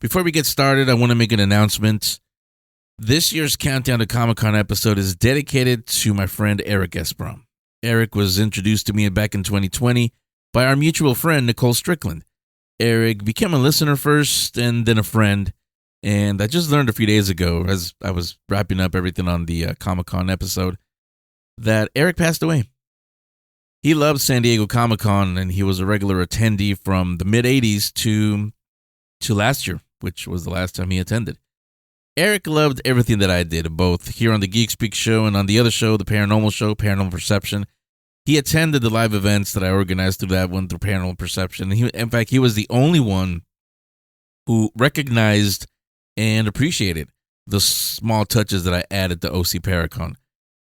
Before we get started, I want to make an announcement. This year's Countdown to Comic-Con episode is dedicated to my friend Eric Esprom. Eric was introduced to me back in 2020 by our mutual friend, Nicole Strickland. Eric became a listener first and then a friend, and I just learned a few days ago, as I was wrapping up everything on the Comic-Con episode, that Eric passed away. He loved San Diego Comic-Con, and he was a regular attendee from the mid-'80s to last year, which was the last time he attended. Eric loved everything that I did, both here on the Geek Speak Show and on the other show, the Paranormal Show, Paranormal Perception. He attended the live events that I organized through that one, through Paranormal Perception. And in fact, he was the only one who recognized and appreciated the small touches that I added to OC Paracon,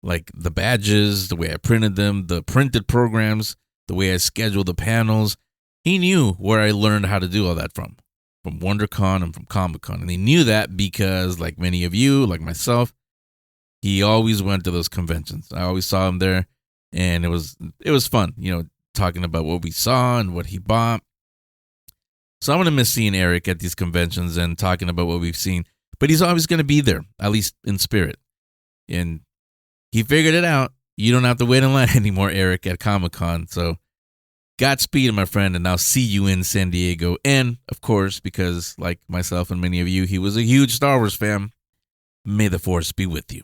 like the badges, the way I printed them, the printed programs, the way I scheduled the panels. He knew where I learned how to do all that from WonderCon and from Comic-Con. And he knew that because, like many of you, like myself, he always went to those conventions. I always saw him there, and it was fun, talking about what we saw and what he bought. So I'm going to miss seeing Eric at these conventions and talking about what we've seen. But he's always going to be there, at least in spirit. And he figured it out. You don't have to wait in line anymore, Eric, at Comic-Con. So Godspeed, my friend, and I'll see you in San Diego. And, of course, because, like myself and many of you, he was a huge Star Wars fan, may the Force be with you.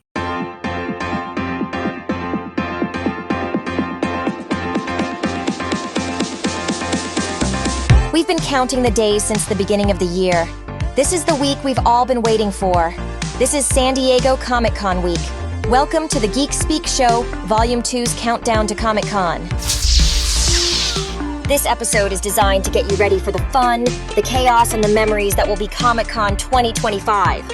We've been counting the days since the beginning of the year. This is the week we've all been waiting for. This is San Diego Comic-Con week. Welcome to the Geek Speak Show, Volume 2's Countdown to Comic-Con. This episode is designed to get you ready for the fun, the chaos, and the memories that will be Comic-Con 2025.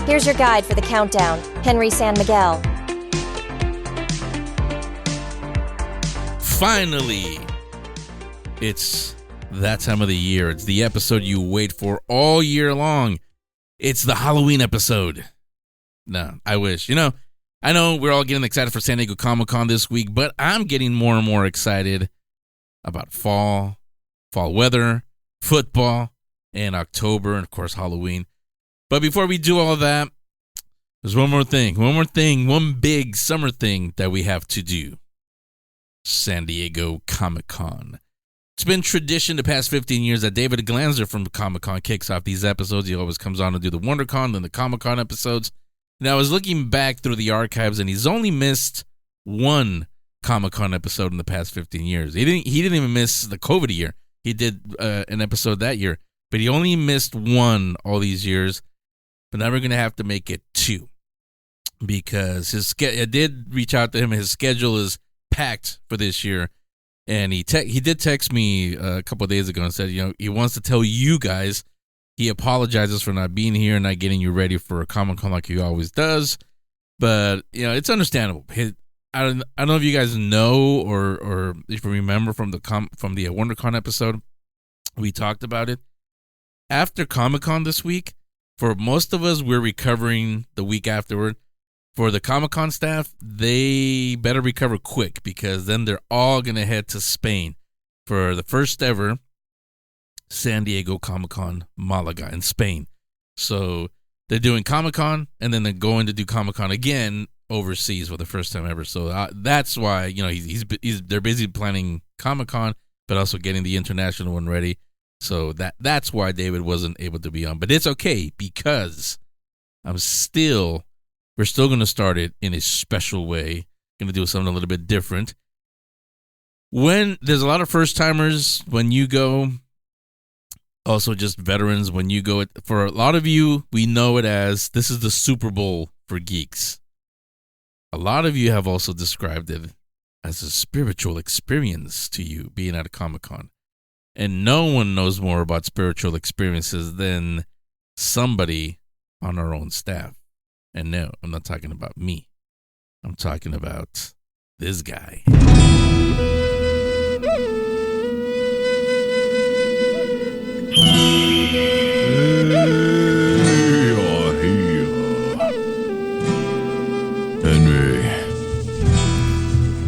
Here's your guide for the countdown, Henry San Miguel. Finally, it's that time of the year. It's the episode you wait for all year long. It's the Halloween episode. No, I wish. I know we're all getting excited for San Diego Comic-Con this week, but I'm getting more and more excited about fall weather, football, and October, and of course Halloween. But before we do all that, there's one big summer thing that we have to do. San Diego Comic-Con. It's been tradition the past 15 years that David Glanzer from Comic-Con kicks off these episodes. He always comes on to do the WonderCon and the Comic-Con episodes. Now, I was looking back through the archives, and he's only missed one Comic-Con episode in the past 15 years. He didn't even miss the COVID year. He did an episode that year, but he only missed one all these years. But now we're going to have to make it two, because I did reach out to him. His schedule is packed for this year, and he did text me a couple of days ago and said, he wants to tell you guys he apologizes for not being here and not getting you ready for a Comic-Con like he always does. But it's understandable. I don't know if you guys know or if you remember from the WonderCon episode, we talked about it. After Comic-Con this week, for most of us, we're recovering the week afterward. For the Comic-Con staff, they better recover quick, because then they're all going to head to Spain for the first ever San Diego Comic-Con Malaga in Spain. So they're doing Comic-Con, and then they're going to do Comic-Con again overseas for the first time ever. So that's why they're busy planning Comic-Con, but also getting the international one ready. So that's why David wasn't able to be on. But it's okay, because we're still going to start it in a special way. Going to do something a little bit different. When there's a lot of first timers when you go, also just veterans when you go. For a lot of you, we know it as this is the Super Bowl for geeks. A lot of you have also described it as a spiritual experience to you being at a Comic-Con. And no one knows more about spiritual experiences than somebody on our own staff. And no, I'm not talking about me. I'm talking about this guy. Henry.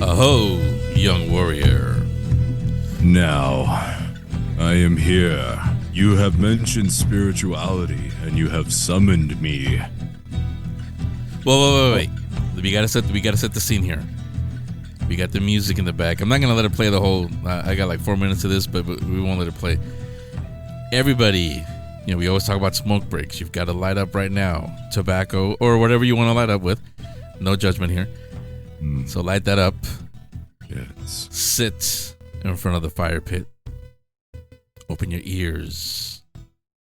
Aho, young warrior. Now, I am here. You have mentioned spirituality, and you have summoned me. Whoa, wait. We gotta set the scene here. We got the music in the back. I'm not gonna let it play the whole. I got like 4 minutes of this, but we won't let it play. Everybody, we always talk about smoke breaks. You've got to light up right now, tobacco or whatever you want to light up with. No judgment here. So light that up. Yes. Sit in front of the fire pit. Open your ears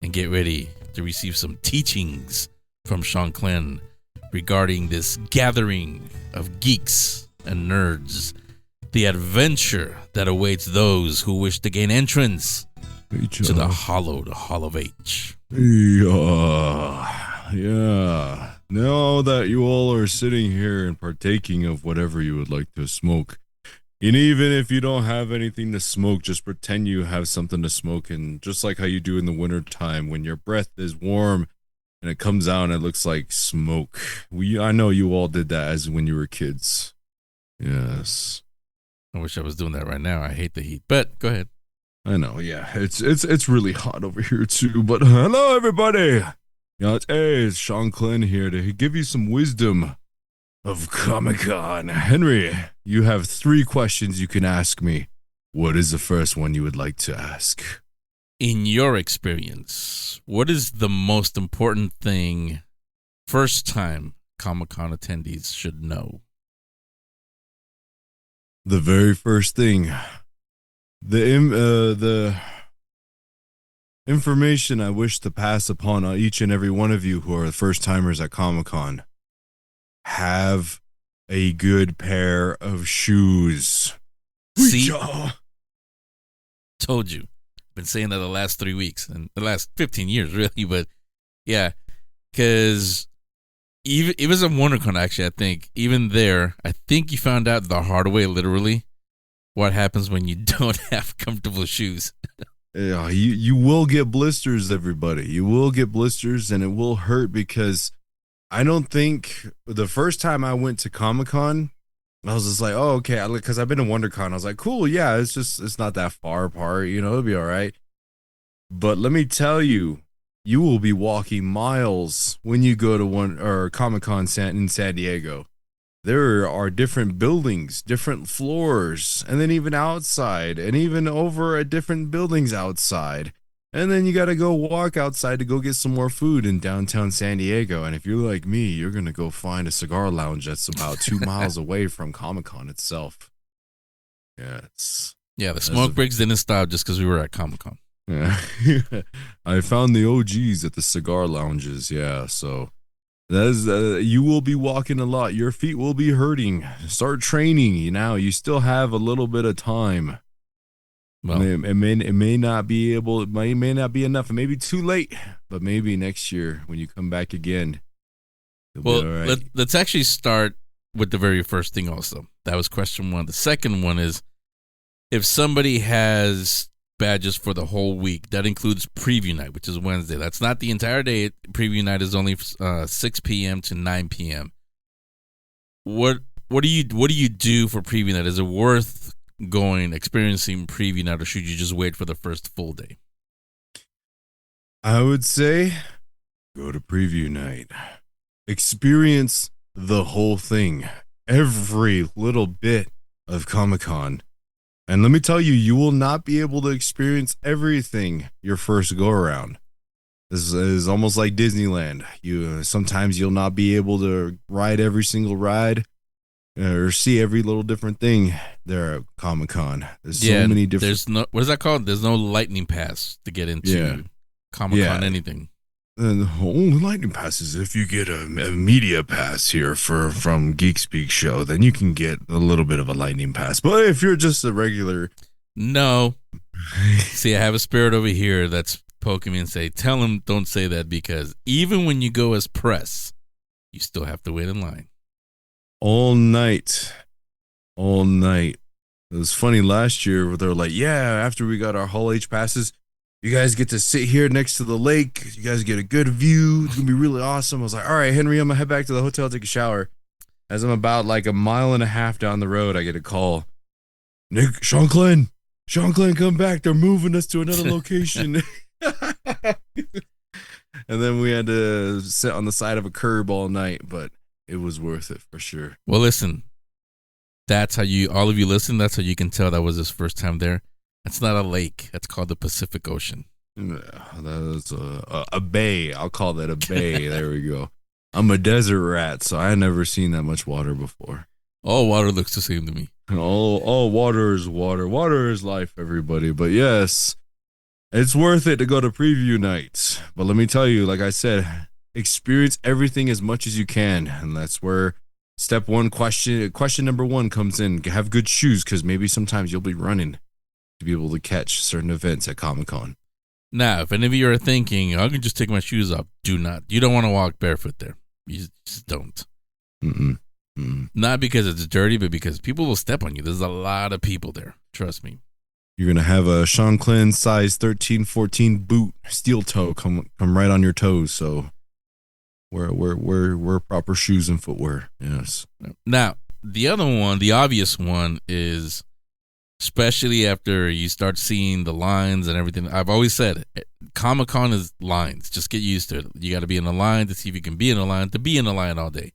and get ready to receive some teachings from Shanclen regarding this gathering of geeks and nerds, the adventure that awaits those who wish to gain entrance to the Hollow of H. Yeah. Now that you all are sitting here and partaking of whatever you would like to smoke, and even if you don't have anything to smoke, just pretend you have something to smoke, and just like how you do in the winter time when your breath is warm and it comes out and it looks like smoke. I know you all did that as when you were kids. Yes. I wish I was doing that right now. I hate the heat, but go ahead. I know, yeah. It's really hot over here too, but hello everybody. It's Shanclen here to give you some wisdom of Comic-Con. Henry, you have 3 questions you can ask me. What is the first one you would like to ask? In your experience, what is the most important thing first-time Comic-Con attendees should know? The very first thing, the information I wish to pass upon each and every one of you who are first-timers at Comic-Con. Have a good pair of shoes. See? Told you. Been saying that the last 3 weeks and the last 15 years, really. But yeah, because even it was a WonderCon, actually. I think even there, I think you found out the hard way, literally, what happens when you don't have comfortable shoes. Yeah, you will get blisters, everybody. You will get blisters, and it will hurt because I don't think the first time I went to Comic-Con, I was just like, oh, okay, because I've been to WonderCon. I was like, cool, yeah, it's not that far apart, it'll be all right. But let me tell you, you will be walking miles when you go to Comic-Con in San Diego. There are different buildings, different floors, and then even outside, and even over at different buildings outside. And then you got to go walk outside to go get some more food in downtown San Diego. And if you're like me, you're going to go find a cigar lounge that's about 2 miles away from Comic-Con itself. Yes. Yeah, the smoke breaks didn't stop just because we were at Comic-Con. Yeah. I found the OGs at the cigar lounges. Yeah, so that is, you will be walking a lot. Your feet will be hurting. Start training. You still have a little bit of time. Well, it may not be enough. It may be too late, but maybe next year when you come back again. Well, let's actually start with the very first thing also. That was question 1. The second one is, if somebody has badges for the whole week, that includes preview night, which is Wednesday. That's not the entire day. Preview night is only 6 p.m. to 9 p.m. What do you do for preview night? Is it worth experiencing preview night, or should you just wait for the first full day? I would say go to preview night. Experience the whole thing. Every little bit of Comic-Con. And let me tell you, you will not be able to experience everything your first go around. This is almost like Disneyland. Sometimes you'll not be able to ride every single ride or see every little different thing there at Comic-Con. There's so many different. There's no, what is that called? There's no lightning pass to get into Comic-Con anything. And the only lightning pass is if you get a media pass here from Geek Speak Show, then you can get a little bit of a lightning pass. But if you're just a regular, no. See, I have a spirit over here that's poking me and say, tell him don't say that, because even when you go as press, you still have to wait in line. All night. It was funny last year where they were like, yeah, after we got our Hall H passes, you guys get to sit here next to the lake. You guys get a good view. It's going to be really awesome. I was like, all right, Henry, I'm going to head back to the hotel, take a shower. As I'm about like a mile and a half down the road, I get a call. Shanclen, come back. They're moving us to another location. And then we had to sit on the side of a curb all night, but it was worth it for sure. Well, listen, that's how all of you listen. That's how you can tell that was his first time there. That's not a lake. That's called the Pacific Ocean. That is a bay. I'll call that a bay. There we go. I'm a desert rat, so I never seen that much water before. All water looks the same to me. All water is water. Water is life, everybody. But yes, it's worth it to go to preview nights. But let me tell you, like I said, experience everything as much as you can. And that's where step one question number one comes in. Have good shoes, because maybe sometimes you'll be running to be able to catch certain events at Comic-Con. Now, if any of you are thinking, I can just take my shoes off, do not. You don't want to walk barefoot there. You just don't. Mm-mm. Mm-mm. Not because it's dirty, but because people will step on you. There's a lot of people there. Trust me. You're going to have a Shanclen size 13, 14 boot, steel toe come right on your toes. So wear proper shoes and footwear. Yes. Now, the other one, the obvious one is, especially after you start seeing the lines and everything. I've always said Comic-Con is lines. Just get used to it. You got to be in a line to see if you can be in a line, to be in a line all day.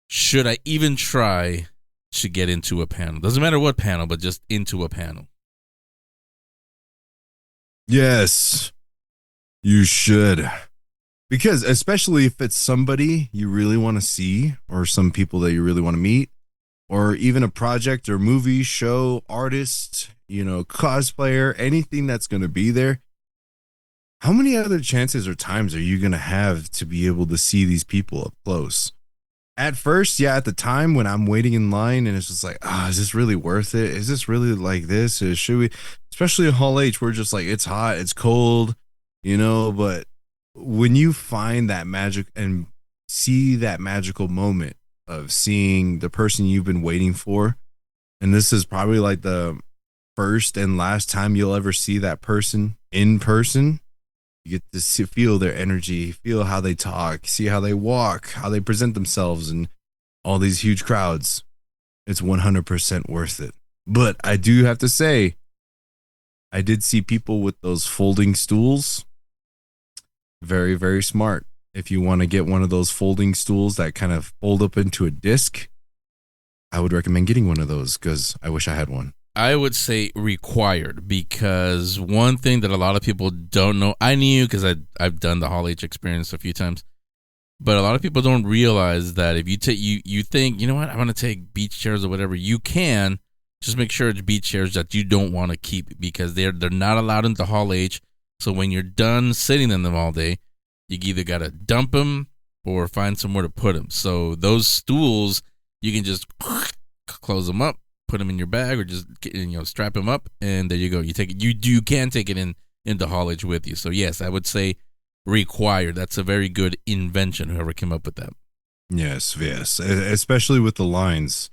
Should I even try to get into a panel? Doesn't matter what panel, but just into a panel. Yes, you should. Because especially if it's somebody you really want to see, or some people that you really want to meet, or even a project or movie, show, artist, cosplayer, anything that's going to be there. How many other chances or times are you going to have to be able to see these people up close? At first, yeah, at the time when I'm waiting in line and it's just like, is this really worth it? Is this really like this? Should we, especially in Hall H, we're just like, it's hot, it's cold, but when you find that magic and see that magical moment of seeing the person you've been waiting for, and this is probably like the first and last time you'll ever see that person in person, you get to feel their energy, feel how they talk, see how they walk, how they present themselves, and all these huge crowds. It's 100% worth it. But I do have to say, I did see people with those folding stools. Very, very smart. If you want to get one of those folding stools that kind of fold up into a disc, I would recommend getting one of those, because I wish I had one. I would say required, because one thing that a lot of people don't know, I knew because I've done the Hall H experience a few times, but a lot of people don't realize that if you take you think, you know what, I want to take beach chairs or whatever, you can. Just make sure it's beach chairs that you don't want to keep, because they're not allowed into Hall H. So when you're done sitting in them all day, you either got to dump them or find somewhere to put them. So those stools, you can just close them up, put them in your bag, or just strap them up, and there you go. You take it. You can take it into Hall H with you. So yes, I would say required. That's a very good invention. Whoever came up with that. Yes, especially with the lines.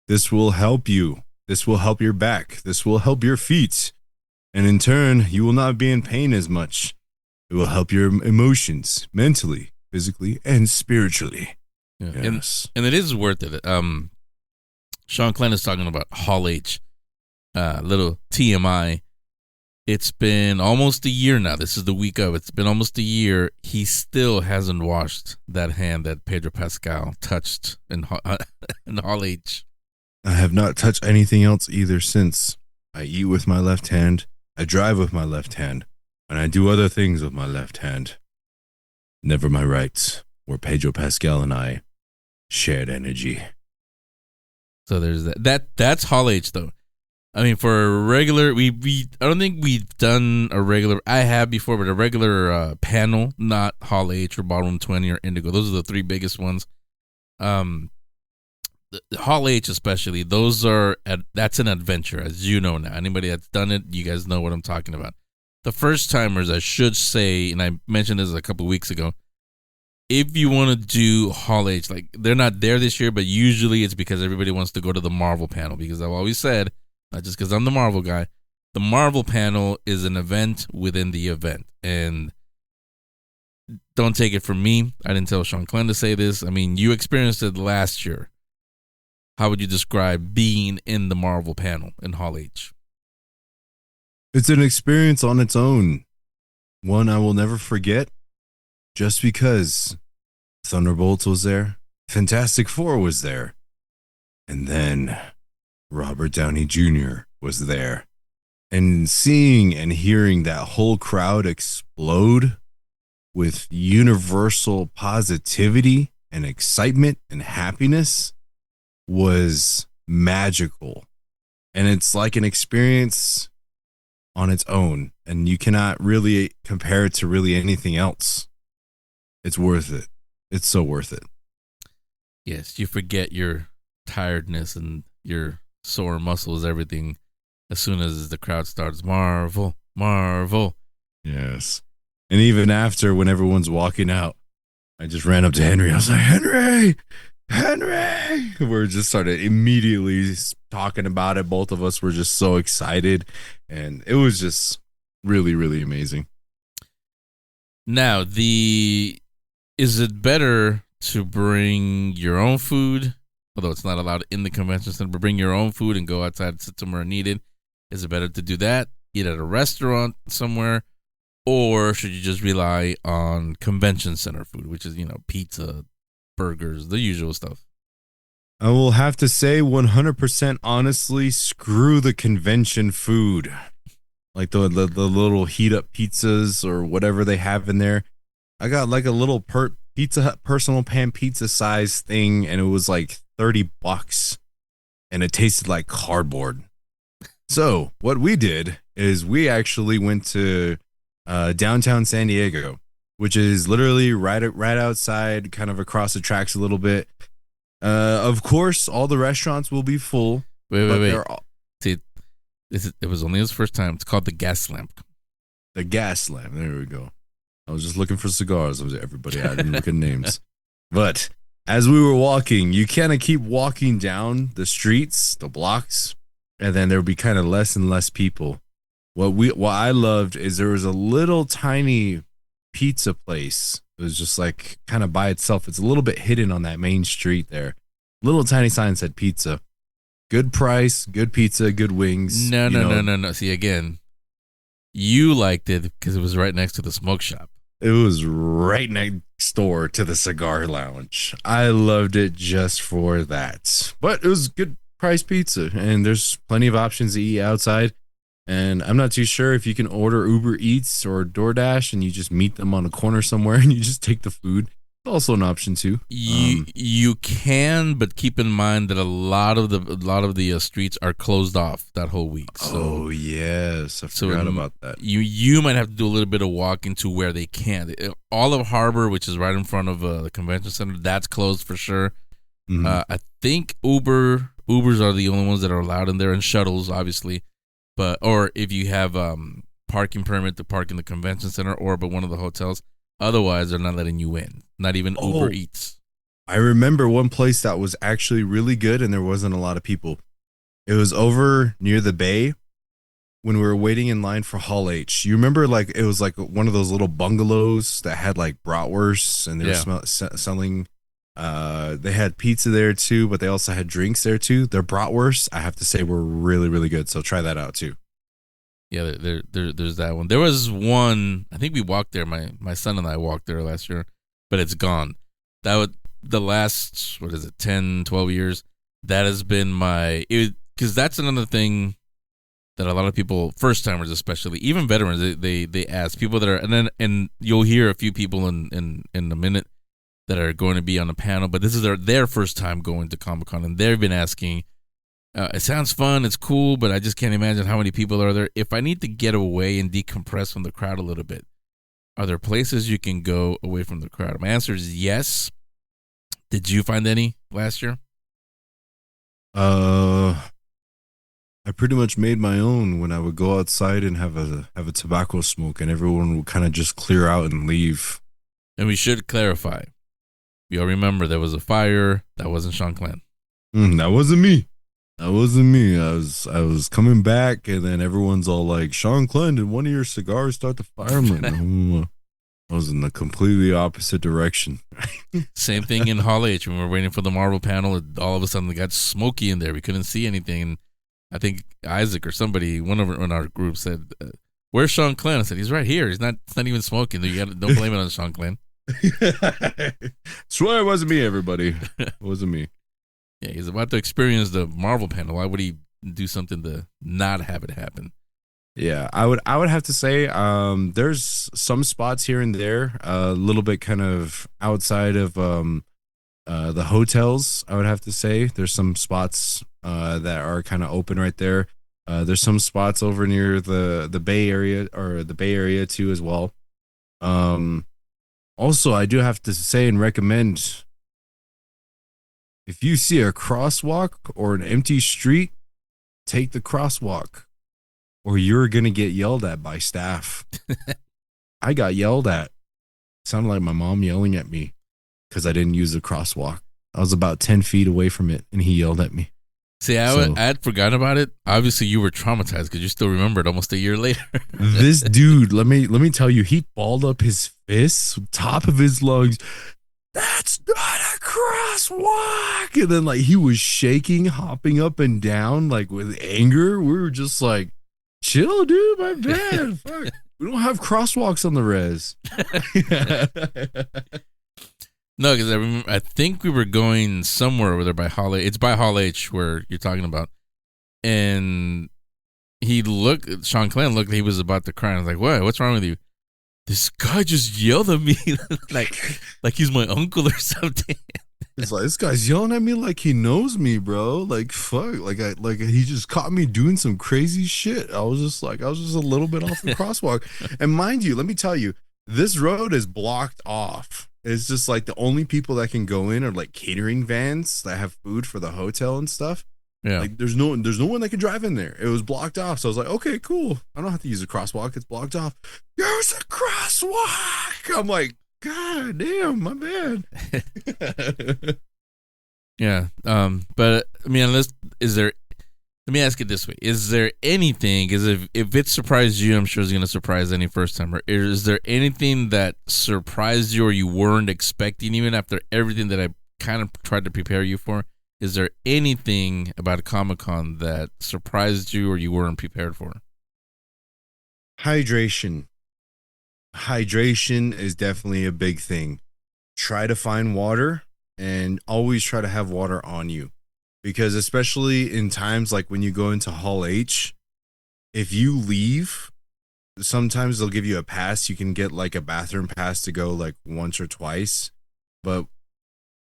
This will help you. This will help your back. This will help your feet, and in turn, you will not be in pain as much. It will help your emotions, mentally, physically, and spiritually. Yeah. Yes. And it is worth it. Shanclen is talking about Hall H. Little TMI. It's been almost a year now. This is the week of. It's been almost a year. He still hasn't washed that hand that Pedro Pascal touched in Hall H. I have not touched anything else either since. I eat with my left hand. I drive with my left hand. And I do other things with my left hand. Never my right, where Pedro Pascal and I shared energy. So there's that. That's Hall H though. I mean, for a regular, I don't think we've done a regular. I have before, but a regular panel, not Hall H or Ballroom 20 or Indigo. Those are the three biggest ones. The Hall H especially. That's an adventure, as you know now. Anybody that's done it, you guys know what I'm talking about. The first timers, I should say, and I mentioned this a couple weeks ago, if you want to do Hall H, like they're not there this year, but usually it's because everybody wants to go to the Marvel panel, because I've always said, not just because I'm the Marvel guy, the Marvel panel is an event within the event. And don't take it from me. I didn't tell Shanclen to say this. I mean, you experienced it last year. How would you describe being in the Marvel panel in Hall H? It's an experience on its own. one I will never forget, just because Thunderbolts was there, Fantastic Four was there, and then Robert Downey Jr. was there. And seeing and hearing that whole crowd explode with universal positivity and excitement and happiness was magical. And it's like an experience on its own, and you cannot really compare it to really anything else. It's worth it. It's so worth it. Yes, you forget your tiredness and your sore muscles, everything, as soon as the crowd starts. Marvel, Marvel. Yes. And even after, when everyone's walking out, I just ran up to Henry. I was like, Henry! We just started immediately talking about it. Both of us were just so excited. And it was just really, really amazing. Now, is it better to bring your own food, although it's not allowed in the convention center, but bring your own food and go outside and sit somewhere needed? Is it better to do that, eat at a restaurant somewhere, or should you just rely on convention center food, which is, pizza, burgers, the usual stuff? I will have to say 100% honestly, screw the convention food. Like the little heat up pizzas or whatever they have in there. I got like a little Pizza Hut personal pan pizza size thing, and it was like $30, and it tasted like cardboard. So what we did is we actually went to downtown San Diego, which is literally right outside, kind of across the tracks a little bit. Of course, all the restaurants will be full. Wait. See, it was only his first time. It's called the Gas Lamp. The Gas Lamp. There we go. I was just looking for cigars. Everybody, I didn't look at names. But as we were walking, you kind of keep walking down the streets, the blocks, and then there would be kind of less and less people. What I loved is there was a little tiny pizza place. It was just like kind of by itself. It's a little bit hidden on that main street there. Little tiny sign said pizza. Good price, good pizza, good wings. No. See, again, you liked it because it was right next to the smoke shop. It was right next door to the cigar lounge. I loved it just for that. But it was good price pizza, and there's plenty of options to eat outside. And I'm not too sure if you can order Uber Eats or DoorDash and you just meet them on a corner somewhere and you just take the food. It's also an option too. You can, but keep in mind that a lot of the streets are closed off that whole week. So, yes, I forgot about that. You might have to do a little bit of walking to where they can. Olive Harbor, which is right in front of the convention center, that's closed for sure. Mm-hmm. I think Ubers are the only ones that are allowed in there, and shuttles, obviously. Or if you have parking permit to park in the convention center but one of the hotels. Otherwise, they're not letting you in. Not even Uber Eats. I remember one place that was actually really good, and there wasn't a lot of people. It was over near the bay when we were waiting in line for Hall H. You remember, like, it was like one of those little bungalows that had like bratwursts, and they were selling. They had pizza there too, but they also had drinks there too. Their bratwursts, I have to say, were really, really good. So try that out too. Yeah, there's that one. There was one, I think we walked there. My son and I walked there last year, but it's gone. The last, 10, 12 years, that has been because that's another thing that a lot of people, first timers especially, even veterans, they ask people that are, and you'll hear a few people in a minute that are going to be on the panel, but this is their first time going to Comic-Con, and they've been asking, it sounds fun, it's cool, but I just can't imagine how many people are there. If I need to get away and decompress from the crowd a little bit, are there places you can go away from the crowd? My answer is yes. Did you find any last year? I pretty much made my own when I would go outside and have a tobacco smoke, and everyone would kind of just clear out and leave. And we should clarify. We all remember there was a fire. That wasn't Shanclen. That wasn't me. That wasn't me. I was coming back, and then everyone's all like, Shanclen, did one of your cigars start the fire? I'm like, I was in the completely opposite direction. Same thing in Hall H when we were waiting for the Marvel panel. All of a sudden, it got smoky in there. We couldn't see anything. And I think Isaac or somebody, one of in our group said, where's Shanclen? I said, he's right here. It's not even smoking. Don't blame it on Shanclen. Swear it wasn't me, everybody. It wasn't me. Yeah, he's about to experience the Marvel panel. Why would he do something to not have it happen? Yeah, I would have to say there's some spots here and there, a little bit kind of outside of the hotels. I would have to say there's some spots that are kind of open right there. There's some spots over near the Bay Area or the Bay Area too as well. Also, I do have to say and recommend, if you see a crosswalk or an empty street, take the crosswalk, or you're going to get yelled at by staff. I got yelled at. It sounded like my mom yelling at me because I didn't use the crosswalk. I was about 10 feet away from it, and he yelled at me. See, I had forgotten about it. Obviously, you were traumatized because you still remember it almost a year later. This dude, let me tell you, he balled up his fists, top of his lungs. That's not a crosswalk. And then like he was shaking, hopping up and down like with anger. We were just like, chill, dude, my bad. Fuck. We don't have crosswalks on the res. No, because I think we were going somewhere over there by Hall H. It's by Hall H where you're talking about. And Shanclen looked, he was about to cry. I was like, what? What's wrong with you? This guy just yelled at me like he's my uncle or something. It's like, this guy's yelling at me like he knows me, bro. Like, fuck. Like he just caught me doing some crazy shit. I was just a little bit off the crosswalk. And mind you, let me tell you, this road is blocked off. It's just like the only people that can go in are like catering vans that have food for the hotel and stuff. Yeah. Like there's no one that can drive in there. It was blocked off. So I was like, okay, cool. I don't have to use a crosswalk. It's blocked off. Use a crosswalk. I'm like, God damn, my bad. Yeah. But I mean, let me ask it this way. Is there anything, because if it surprised you, I'm sure it's going to surprise any first timer. Is there anything that surprised you or you weren't expecting, even after everything that I kind of tried to prepare you for? Is there anything about Comic-Con that surprised you or you weren't prepared for? Hydration. Hydration is definitely a big thing. Try to find water and always try to have water on you. Because especially in times like when you go into Hall H, if you leave, sometimes they'll give you a pass. You can get like a bathroom pass to go like once or twice, but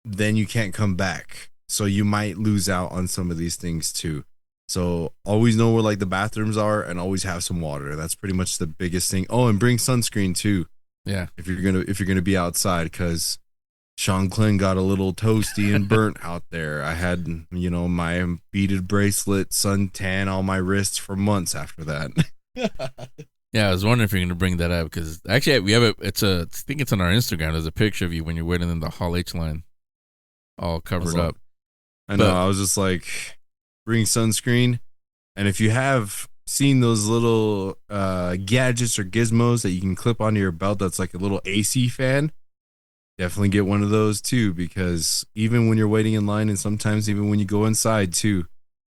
then you can't come back. So you might lose out on some of these things too. So always know where like the bathrooms are and always have some water. That's pretty much the biggest thing. Oh, and bring sunscreen too. Yeah. If you're gonna be outside, because Shanclen got a little toasty and burnt out there. I had, my beaded bracelet, suntan on my wrists for months after that. Yeah, I was wondering if you're going to bring that up because actually we have I think it's on our Instagram. There's a picture of you when you're waiting in the Hall H line, all covered up. I know. I was just like, bring sunscreen, and if you have seen those little gadgets or gizmos that you can clip onto your belt, that's like a little AC fan. Definitely get one of those too, because even when you're waiting in line and sometimes even when you go inside too,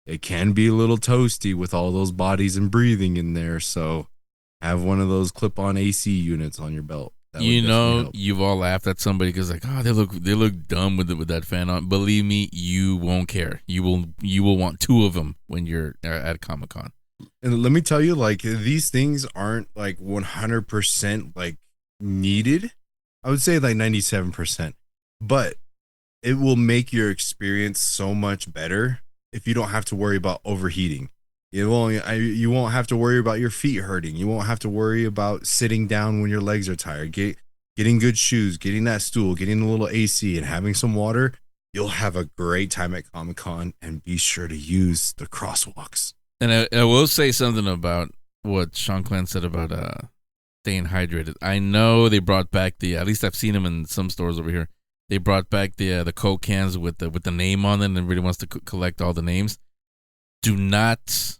it can be a little toasty with all those bodies and breathing in there. So have one of those clip-on AC units on your belt. You've all laughed at somebody because like, oh, they look dumb with that fan on. Believe me, you won't care. You will want two of them when you're at Comic-Con. And let me tell you, like, these things aren't like 100% like needed. I would say like 97%, but it will make your experience so much better if you don't have to worry about overheating. You won't have to worry about your feet hurting. You won't have to worry about sitting down when your legs are tired. Getting good shoes, getting that stool, getting a little AC, and having some water. You'll have a great time at Comic-Con, and be sure to use the crosswalks. And I will say something about what Shanclen said about staying hydrated. I know they brought back at least I've seen them in some stores over here. They brought back the Coke cans with the name on them, and everybody wants to collect all the names. Do not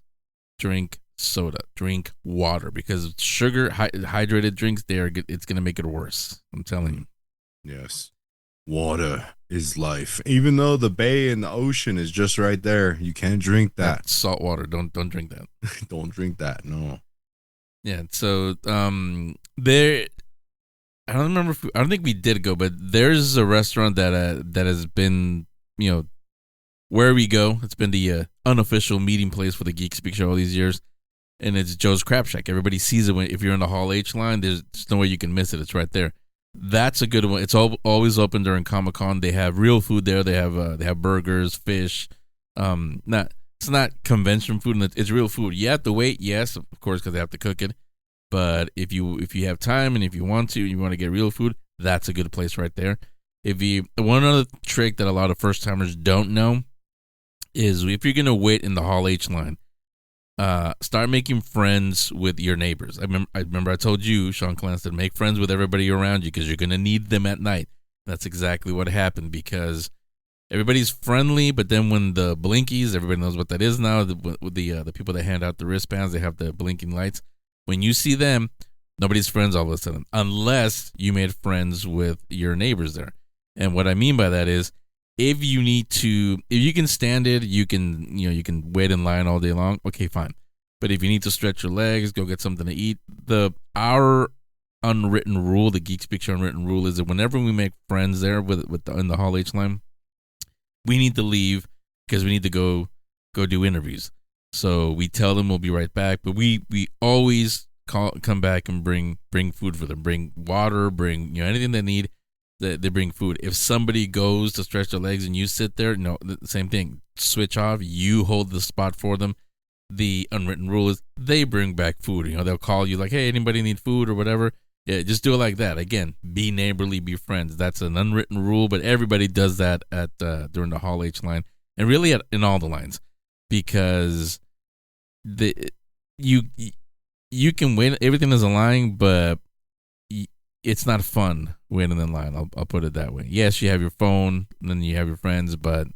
drink soda. Drink water, because sugar hydrated drinks it's going to make it worse. I'm telling you. Yes. Water is life. Even though the bay and the ocean is just right there, you can't drink that. Salt water. Don't drink that. Don't drink that. No. Yeah. So there. I don't remember. I don't think we did go, but there's a restaurant that has been, where we go. It's been the unofficial meeting place for the Geek Speak Show all these years, and it's Joe's Crab Shack. Everybody sees it if you're in the Hall H line. There's no way you can miss it. It's right there. That's a good one. It's always open during Comic-Con. They have real food there. They have burgers, fish. It's not convention food, and it's real food. You have to wait, yes, of course, because they have to cook it. But if you have time and if you want to get real food, that's a good place right there. One other trick that a lot of first timers don't know is if you're gonna wait in the Hall H line, start making friends with your neighbors. I remember I told you, Shanclen, to make friends with everybody around you because you're gonna need them at night. That's exactly what happened, because everybody's friendly, but then when the blinkies, everybody knows what that is now. The people that hand out the wristbands, they have the blinking lights. When you see them, nobody's friends all of a sudden, unless you made friends with your neighbors there. And what I mean by that is, if you can stand it, you can wait in line all day long. Okay, fine. But if you need to stretch your legs, go get something to eat. Our unwritten rule, the Geek Speak Show unwritten rule, is that whenever we make friends there in the Hall H line, we need to leave because we need to go do interviews. So we tell them we'll be right back, but we always come back and bring food for them, bring water, bring anything they need. They bring food. If somebody goes to stretch their legs and you sit there, the same thing. Switch off. You hold the spot for them. The unwritten rule is they bring back food. They'll call you like, hey, anybody need food or whatever? Yeah, just do it like that. Again, be neighborly, be friends. That's an unwritten rule, but everybody does that at during the Hall H line, and really in all the lines, because you can wait. Everything is a line, but it's not fun waiting in line. I'll put it that way. Yes, you have your phone, and then you have your friends, but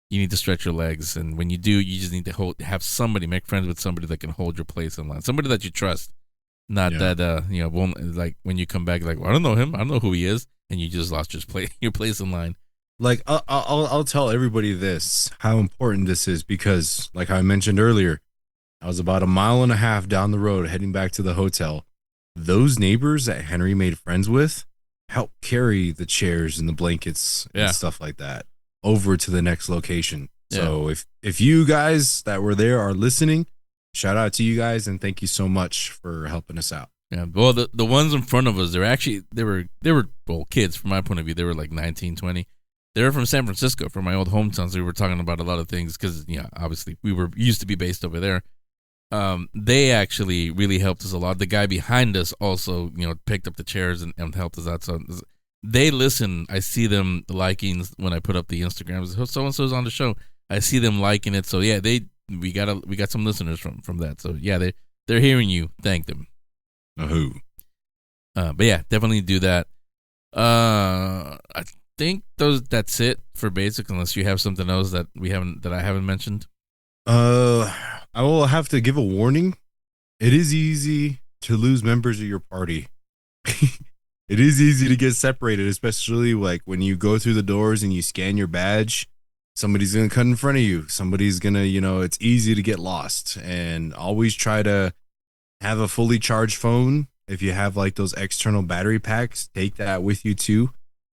you need to stretch your legs. And when you do, you just need to have somebody, make friends with somebody that can hold your place in line, somebody that you trust. Not that won't, like when you come back, like, well, I don't know him, I don't know who he is, and you just lost your place in line. Like I'll tell everybody this, how important this is, because like I mentioned earlier, I was about 1.5 miles down the road heading back to the hotel. Those neighbors that Henry made friends with helped carry the chairs and the blankets and stuff like that over to the next location. Yeah. So if you guys that were there are listening, shout out to you guys and thank you so much for helping us out. Yeah, well, the ones in front of us, they were kids from my point of view. They were like 19, 20. They were from San Francisco, from my old hometown. So we were talking about a lot of things because obviously we used to be based over there. They actually really helped us a lot. The guy behind us also, picked up the chairs and helped us out. So they listen. I see them liking when I put up the Instagrams. So and so's on the show. I see them liking it. So yeah, we got some listeners from that. So yeah, they're hearing you. Thank them. Who? But yeah, definitely do that. I think that's it for basics, unless you have something else that I haven't mentioned. I will have to give a warning. It is easy to lose members of your party. It is easy to get separated, especially like when you go through the doors and you scan your badge. Somebody's going to cut in front of you. Somebody's going to, it's easy to get lost. And always try to have a fully charged phone. If you have like those external battery packs, take that with you too.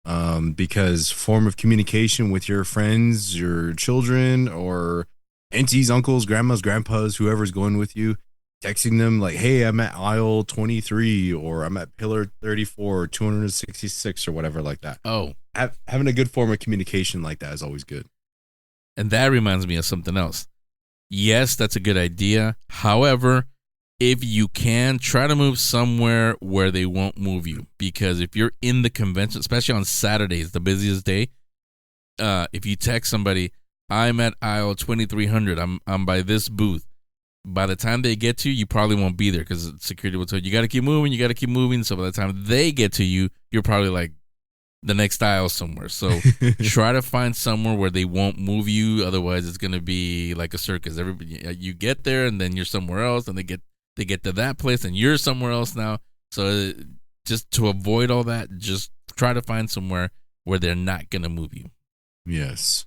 Because form of communication with your friends, your children, or aunties, uncles, grandmas, grandpas, whoever's going with you, texting them like, hey, I'm at aisle 23 or I'm at pillar 34 or 266 or whatever like that. Oh, having a good form of communication like that is always good. And that reminds me of something else. Yes, that's a good idea. However, if you can, try to move somewhere where they won't move you. Because if you're in the convention, especially on Saturdays, the busiest day, if you text somebody, I'm at aisle 2300, I'm by this booth. By the time they get to you, you probably won't be there because security will tell you got to keep moving. So by the time they get to you, you're probably like the next aisle somewhere. So try to find somewhere where they won't move you. Otherwise, it's going to be like a circus. Everybody, you get there and then you're somewhere else, and they get to that place and you're somewhere else now. So just to avoid all that, just try to find somewhere where they're not going to move you. Yes.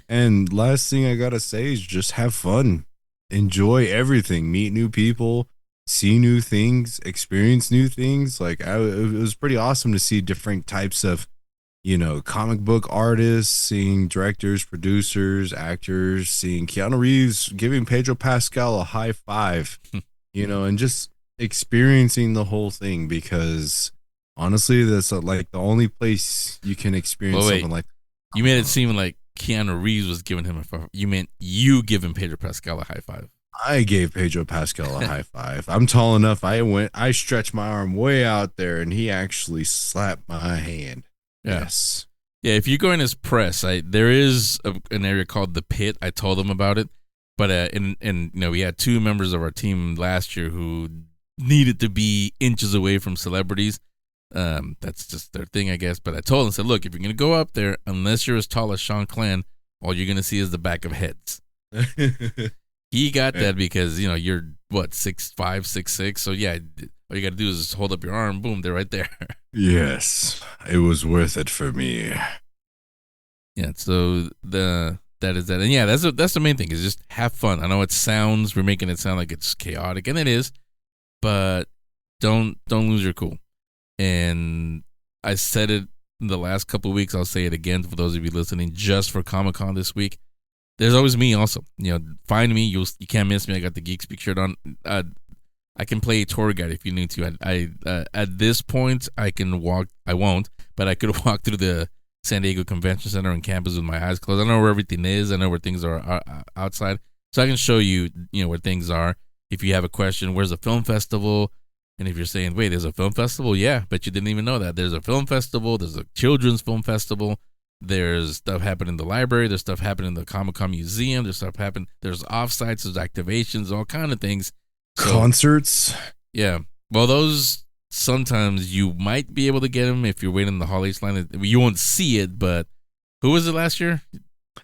And last thing I got to say is just have fun. Enjoy everything. Meet new people. see new things, experience new things. Like it was pretty awesome to see different types of, comic book artists, seeing directors, producers, actors, seeing Keanu Reeves giving Pedro Pascal a high five, and just experiencing the whole thing, because honestly, that's like the only place you can experience something like that. You made it seem like Keanu Reeves was giving him a five. You meant you giving Pedro Pascal a high five. I gave Pedro Pascal a high five. I'm tall enough. I stretched my arm way out there, and he actually slapped my hand. Yeah. Yes. Yeah, if you go in his press, there is an area called the Pit. I told them about it, but we had two members of our team last year who needed to be inches away from celebrities. That's just their thing, I guess. But I told them, said, look, if you're gonna go up there, unless you're as tall as Shanclen, all you're gonna see is the back of heads. He got that because you're what 6'5", 6'6", so yeah. All you got to do is just hold up your arm. Boom, they're right there. Yes, it was worth it for me. Yeah, so that is that. And yeah, that's the main thing, is just have fun. I know we're making it sound like it's chaotic, and it is, but don't lose your cool. And I said it in the last couple of weeks. I'll say it again for those of you listening just for Comic-Con this week. There's always me also. Find me. You can't miss me. I got the Geek Speak shirt on. I can play a tour guide if you need to. I at this point I can walk. I won't, but I could walk through the San Diego Convention Center and campus with my eyes closed. I know where everything is. I know where things are outside, so I can show you, where things are. If you have a question, where's a film festival? And if you're saying, wait, there's a film festival? Yeah, but you didn't even know that. There's a film festival. There's a children's film festival. There's stuff happening in the library. There's stuff happening in the Comic-Con Museum. There's stuff happening. There's offsites. There's activations. All kind of things. Concerts. Yeah. Well, those sometimes you might be able to get them if you're waiting in the Hall H line. You won't see it, but who was it last year?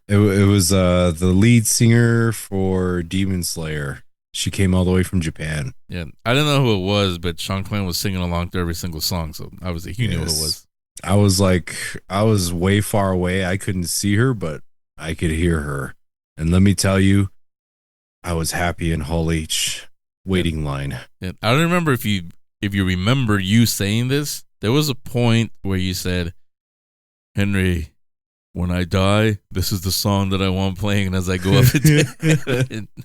It was the lead singer for Demon Slayer. She came all the way from Japan. Yeah. I don't know who it was, but Shanclen was singing along to every single song, so obviously he knew who it was. I was way far away. I couldn't see her, but I could hear her. And let me tell you, I was happy in Hall H waiting line. Yeah. I don't remember if you remember you saying this. There was a point where you said, Henry, when I die, this is the song that I want playing. And as I go up,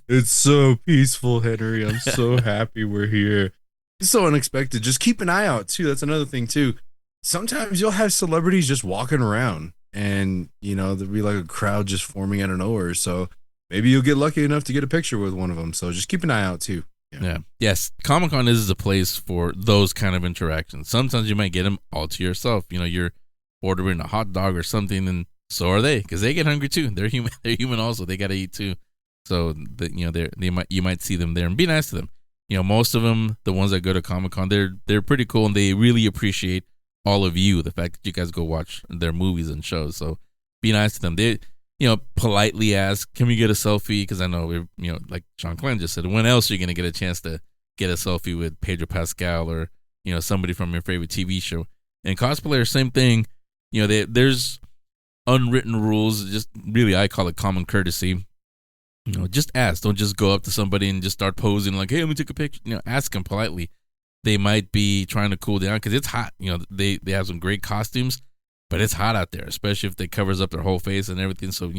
it's so peaceful, Henry. I'm so happy we're here. It's so unexpected. Just keep an eye out too. That's another thing too. Sometimes you'll have celebrities just walking around, and there'll be like a crowd just forming out of nowhere. So maybe you'll get lucky enough to get a picture with one of them. So just keep an eye out too. Yeah. Yes. Comic-Con is a place for those kind of interactions. Sometimes you might get them all to yourself. You're ordering a hot dog or something, and so are they, because they get hungry too. They're human. They're human also. They got to eat too. So you might see them there and be nice to them. Most of them, the ones that go to Comic-Con, they're pretty cool, and they really appreciate all of you, the fact that you guys go watch their movies and shows. So be nice to them. They politely ask, can we get a selfie? Because I know, like Shanclen just said, when else are you going to get a chance to get a selfie with Pedro Pascal or, somebody from your favorite TV show? And cosplayers, same thing. There's unwritten rules. Just really, I call it common courtesy. Just ask. Don't just go up to somebody and just start posing like, hey, let me take a picture. Ask them politely. They might be trying to cool down because it's hot. They have some great costumes, but it's hot out there, especially if they covers up their whole face and everything. So,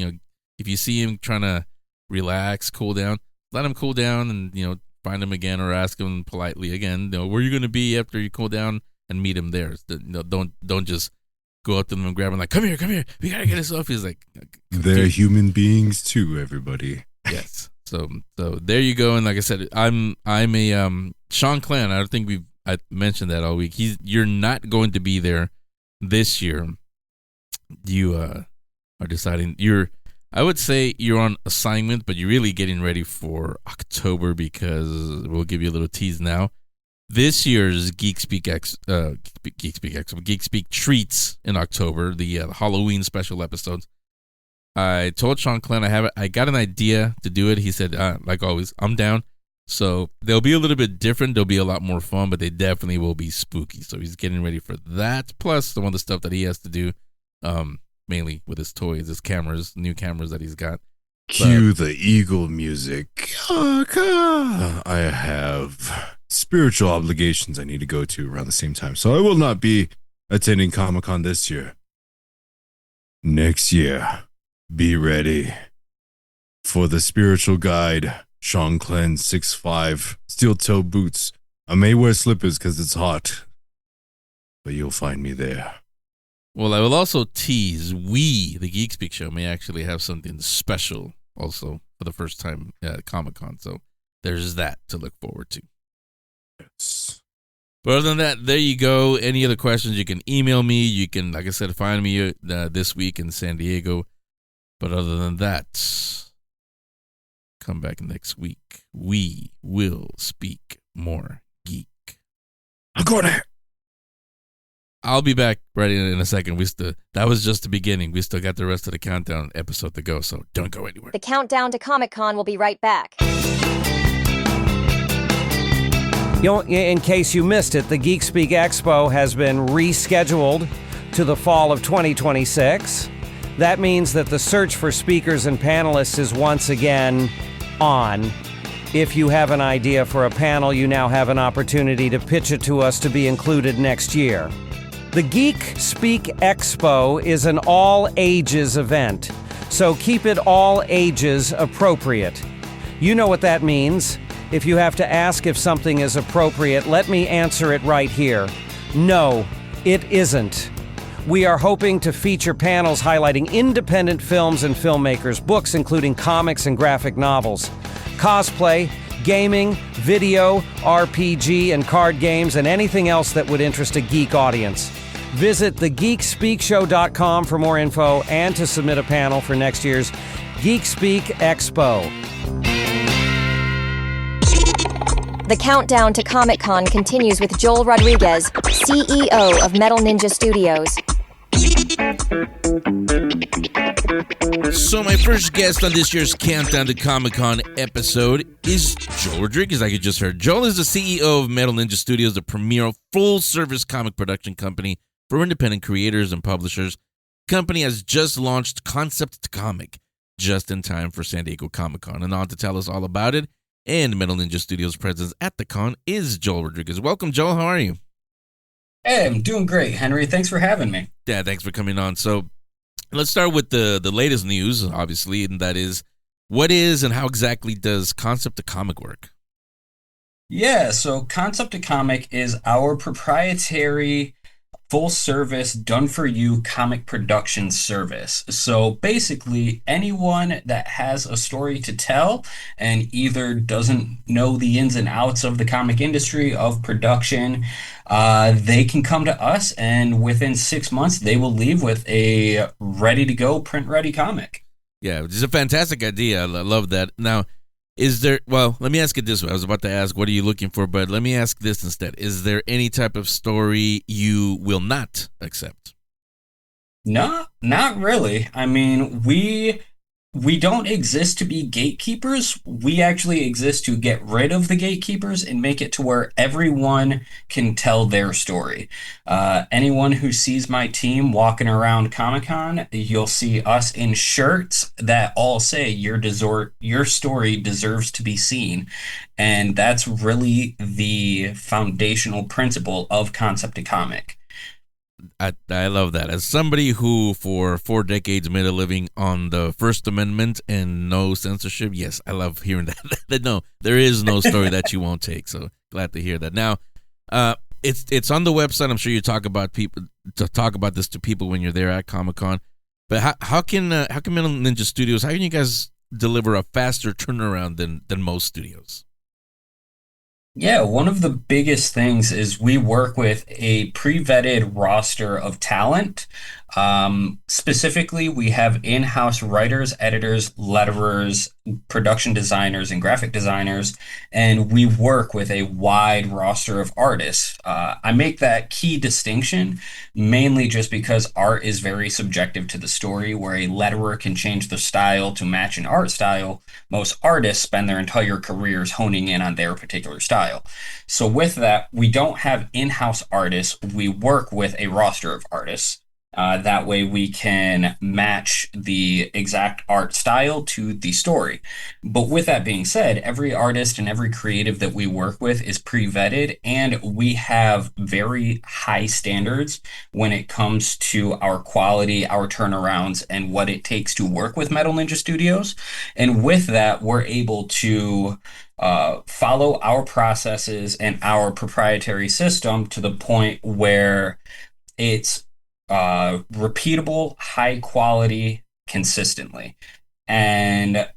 if you see him trying to relax, cool down, let him cool down and, find him again or ask him politely again, where are you going to be after you cool down, and meet him there. Don't just go up to them and grab him like, come here. We got to get a selfie. He's like, they're human beings too, everybody. Yes. So there you go. And like I said, I'm a Shanclen. I don't think I mentioned that all week. You're not going to be there this year. You are deciding. I would say you're on assignment, but you're really getting ready for October, because we'll give you a little tease now. This year's Geek Speak treats in October, the Halloween special episodes. I told Shanclen I got an idea to do it. He said, like always, I'm down. So they'll be a little bit different. They'll be a lot more fun, but they definitely will be spooky. So he's getting ready for that. Plus some other stuff that he has to do, mainly with his toys, his cameras, new cameras that he's got. Cue the eagle music. I have spiritual obligations I need to go to around the same time. So I will not be attending Comic-Con this year. Next year, be ready for the spiritual guide, Shanclen 6'5", steel-toe boots. I may wear slippers because it's hot, but you'll find me there. Well, I will also tease, we, the Geek Speak Show, may actually have something special also for the first time at Comic-Con. So there's that to look forward to. Yes. But other than that, there you go. Any other questions, you can email me. You can, like I said, find me this week in San Diego. But other than that, come back next week. We will speak more geek. I'm going there. I'll be back right in a second. That was just the beginning. We still got the rest of the countdown episode to go, so don't go anywhere. The countdown to Comic-Con will be right back. In case you missed it, the Geek Speak Expo has been rescheduled to the fall of 2026. That means that the search for speakers and panelists is once again on. If you have an idea for a panel, you now have an opportunity to pitch it to us to be included next year. The Geek Speak Expo is an all-ages event, so keep it all ages appropriate. You know what that means. If you have to ask if something is appropriate, let me answer it right here. No, it isn't. We are hoping to feature panels highlighting independent films and filmmakers, books including comics and graphic novels, cosplay, gaming, video, RPG, and card games, and anything else that would interest a geek audience. Visit thegeekspeakshow.com for more info and to submit a panel for next year's Geek Speak Expo. The countdown to Comic-Con continues with Joel Rodriguez, CEO of Metal Ninja Studios. So my first guest on this year's Countdown to Comic-Con episode is Joel Rodriguez, like you just heard. Joel is the CEO of Metal Ninja Studios, the premier full-service comic production company for independent creators and publishers. The company has just launched Concept to Comic just in time for San Diego Comic-Con. And on to tell us all about it, and Metal Ninja Studios' presence at the con, is Joel Rodriguez. Welcome, Joel. How are you? Hey, I'm doing great, Henry. Thanks for having me. Yeah, thanks for coming on. So let's start with the latest news, obviously, and that is, what is and how exactly does Concept to Comic work? Yeah, so Concept to Comic is our proprietary full-service, done-for-you comic production service. So basically, anyone that has a story to tell and either doesn't know the ins and outs of the comic industry, of production, they can come to us, and within 6 months, they will leave with a ready-to-go, print-ready comic. Yeah, it's a fantastic idea. I love that. Now, let me ask it this way. I was about to ask, what are you looking for? But let me ask this instead. Is there any type of story you will not accept? No, not really. I mean, we don't exist to be gatekeepers. We actually exist to get rid of the gatekeepers and make it to where everyone can tell their story. Anyone who sees my team walking around Comic-Con, you'll see us in shirts that all say your story deserves to be seen. And that's really the foundational principle of Concept to Comic. I love that. As somebody who for 4 decades made a living on the First Amendment and no censorship, yes, I love hearing that. No, there is no story that you won't take. So glad to hear that. Now, it's on the website. I'm sure you talk about this to people when you're there at Comic-Con. But how can Metal Ninja Studios? How can you guys deliver a faster turnaround than most studios? Yeah, one of the biggest things is we work with a pre-vetted roster of talent. Specifically, we have in-house writers, editors, letterers, production designers, and graphic designers, and we work with a wide roster of artists. I make that key distinction mainly just because art is very subjective to the story, where a letterer can change the style to match an art style. Most artists spend their entire careers honing in on their particular style. So with that, we don't have in-house artists. We work with a roster of artists. That way we can match the exact art style to the story. But with that being said, every artist and every creative that we work with is pre-vetted, and we have very high standards when it comes to our quality, our turnarounds, and what it takes to work with Metal Ninja Studios. And with that, we're able to follow our processes and our proprietary system to the point where it's repeatable, high quality, consistently. And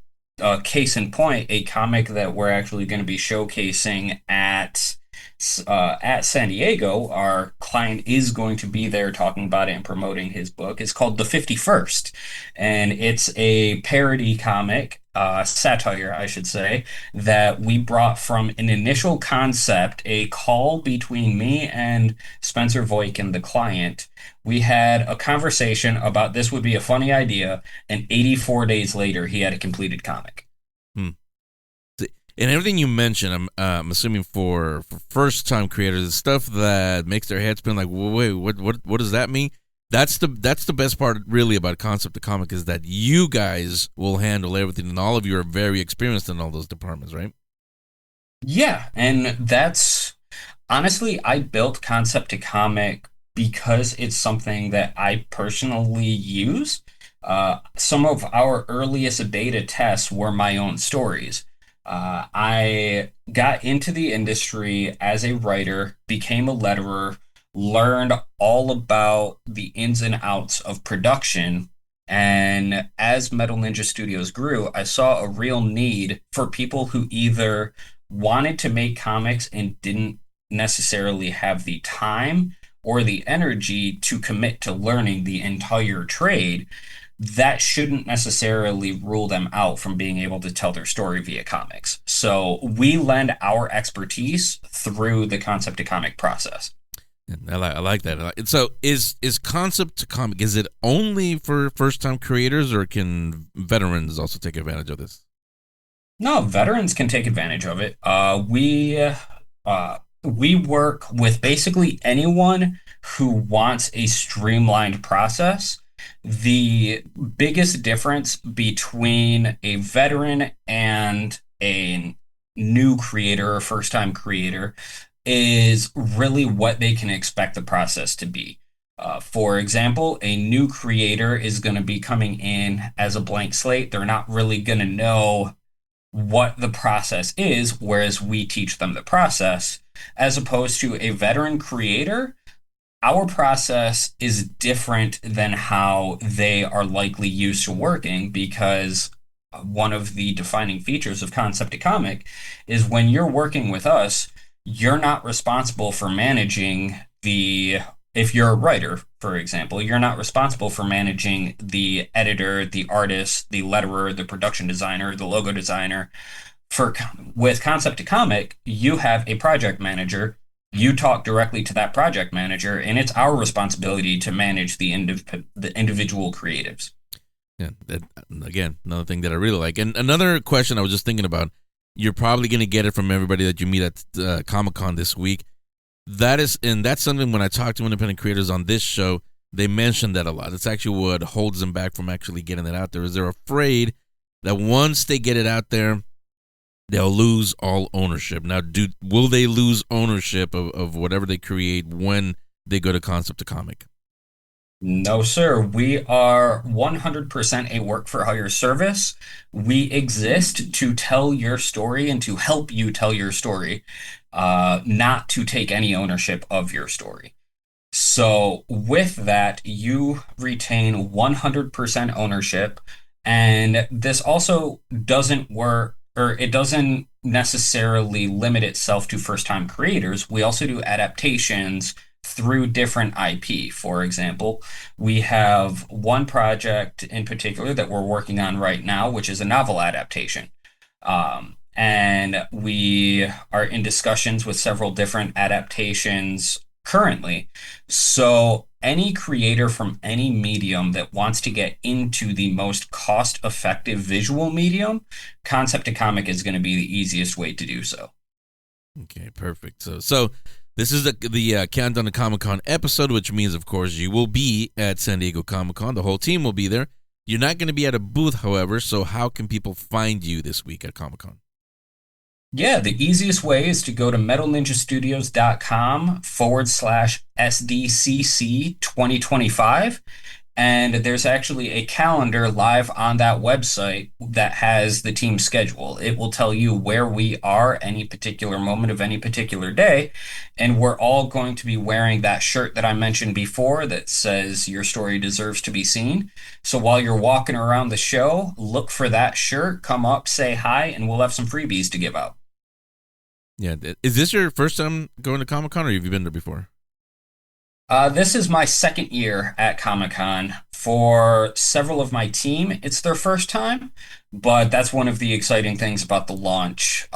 case in point, a comic that we're actually going to be showcasing at San Diego, our client is going to be there talking about it and promoting his book. It's called The 51st, and it's a parody comic, satire, I should say, that we brought from an initial concept, a call between me and Spencer Voikin, the client. We had a conversation about this would be a funny idea, and 84 days later, he had a completed comic. And everything you mentioned, I'm assuming for first time creators, stuff that makes their head spin like, wait, what does that mean? That's the best part really about concept to comic, is that you guys will handle everything, and all of you are very experienced in all those departments, right? Yeah, and that's honestly, I built concept to comic because it's something that I personally use. Some of our earliest beta tests were my own stories. I got into the industry as a writer, became a letterer, learned all about the ins and outs of production. And as Metal Ninja Studios grew, I saw a real need for people who either wanted to make comics and didn't necessarily have the time or the energy to commit to learning the entire trade. That shouldn't necessarily rule them out from being able to tell their story via comics. So we lend our expertise through the concept to comic process. I like that. So is concept to comic, is it only for first time creators, or can veterans also take advantage of this? No, veterans can take advantage of it. We work with basically anyone who wants a streamlined process. The biggest difference between a veteran and a new creator or first time creator is really what they can expect the process to be. For example, a new creator is going to be coming in as a blank slate. They're not really going to know what the process is, whereas we teach them the process. As opposed to a veteran creator, our process is different than how they are likely used to working, because one of the defining features of concept to comic is when you're working with us, you're not responsible for managing if you're a writer, for example, you're not responsible for managing the editor, the artist, the letterer, the production designer, the logo designer. With concept to comic, you have a project manager. You talk directly to that project manager, and it's our responsibility to manage the individual creatives. Yeah, again, another thing that I really like. And another question I was just thinking about, you're probably going to get it from everybody that you meet at Comic-Con this week. That's something when I talk to independent creators on this show, they mention that a lot. It's actually what holds them back from actually getting it out there, is they're afraid that once they get it out there, they'll lose all ownership. Now, will they lose ownership of whatever they create when they go to concept to comic? No, sir. We are 100% a work for hire service. We exist to tell your story and to help you tell your story, not to take any ownership of your story. So with that, you retain 100% ownership. And this also doesn't work, or it doesn't necessarily limit itself to first-time creators. We also do adaptations through different IP. For example, we have one project in particular that we're working on right now, which is a novel adaptation. And we are in discussions with several different adaptations currently. So any creator from any medium that wants to get into the most cost-effective visual medium, concept to comic is going to be the easiest way to do so. Okay, perfect. So This is the Countdown to Comic-Con episode, which means, of course, you will be at San Diego Comic-Con. The whole team will be there. You're not going to be at a booth, however, so how can people find you this week at Comic-Con? Yeah, the easiest way is to go to metalninjastudios.com/SDCC 2025. And there's actually a calendar live on that website that has the team schedule. It will tell you where we are any particular moment of any particular day. And we're all going to be wearing that shirt that I mentioned before that says your story deserves to be seen. So while you're walking around the show, look for that shirt, come up, say hi, and we'll have some freebies to give out. Yeah. Is this your first time going to Comic-Con, or have you been there before? This is my second year at Comic-Con. For several of my team, it's their first time, but that's one of the exciting things about the launch.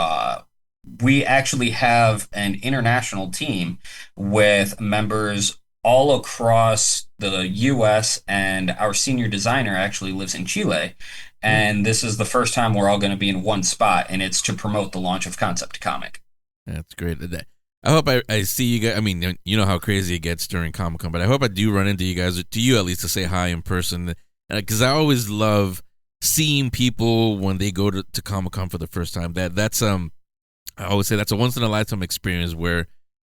We actually have an international team with members all across the U.S., and our senior designer actually lives in Chile. And this is the first time we're all going to be in one spot, and it's to promote the launch of Concept to Comic. That's great. I hope I see you guys. I mean, you know how crazy it gets during Comic-Con, but I hope I do run into you guys, or to you at least, to say hi in person. Because I always love seeing people when they go to Comic-Con for the first time. That's I always say that's a once in a lifetime experience where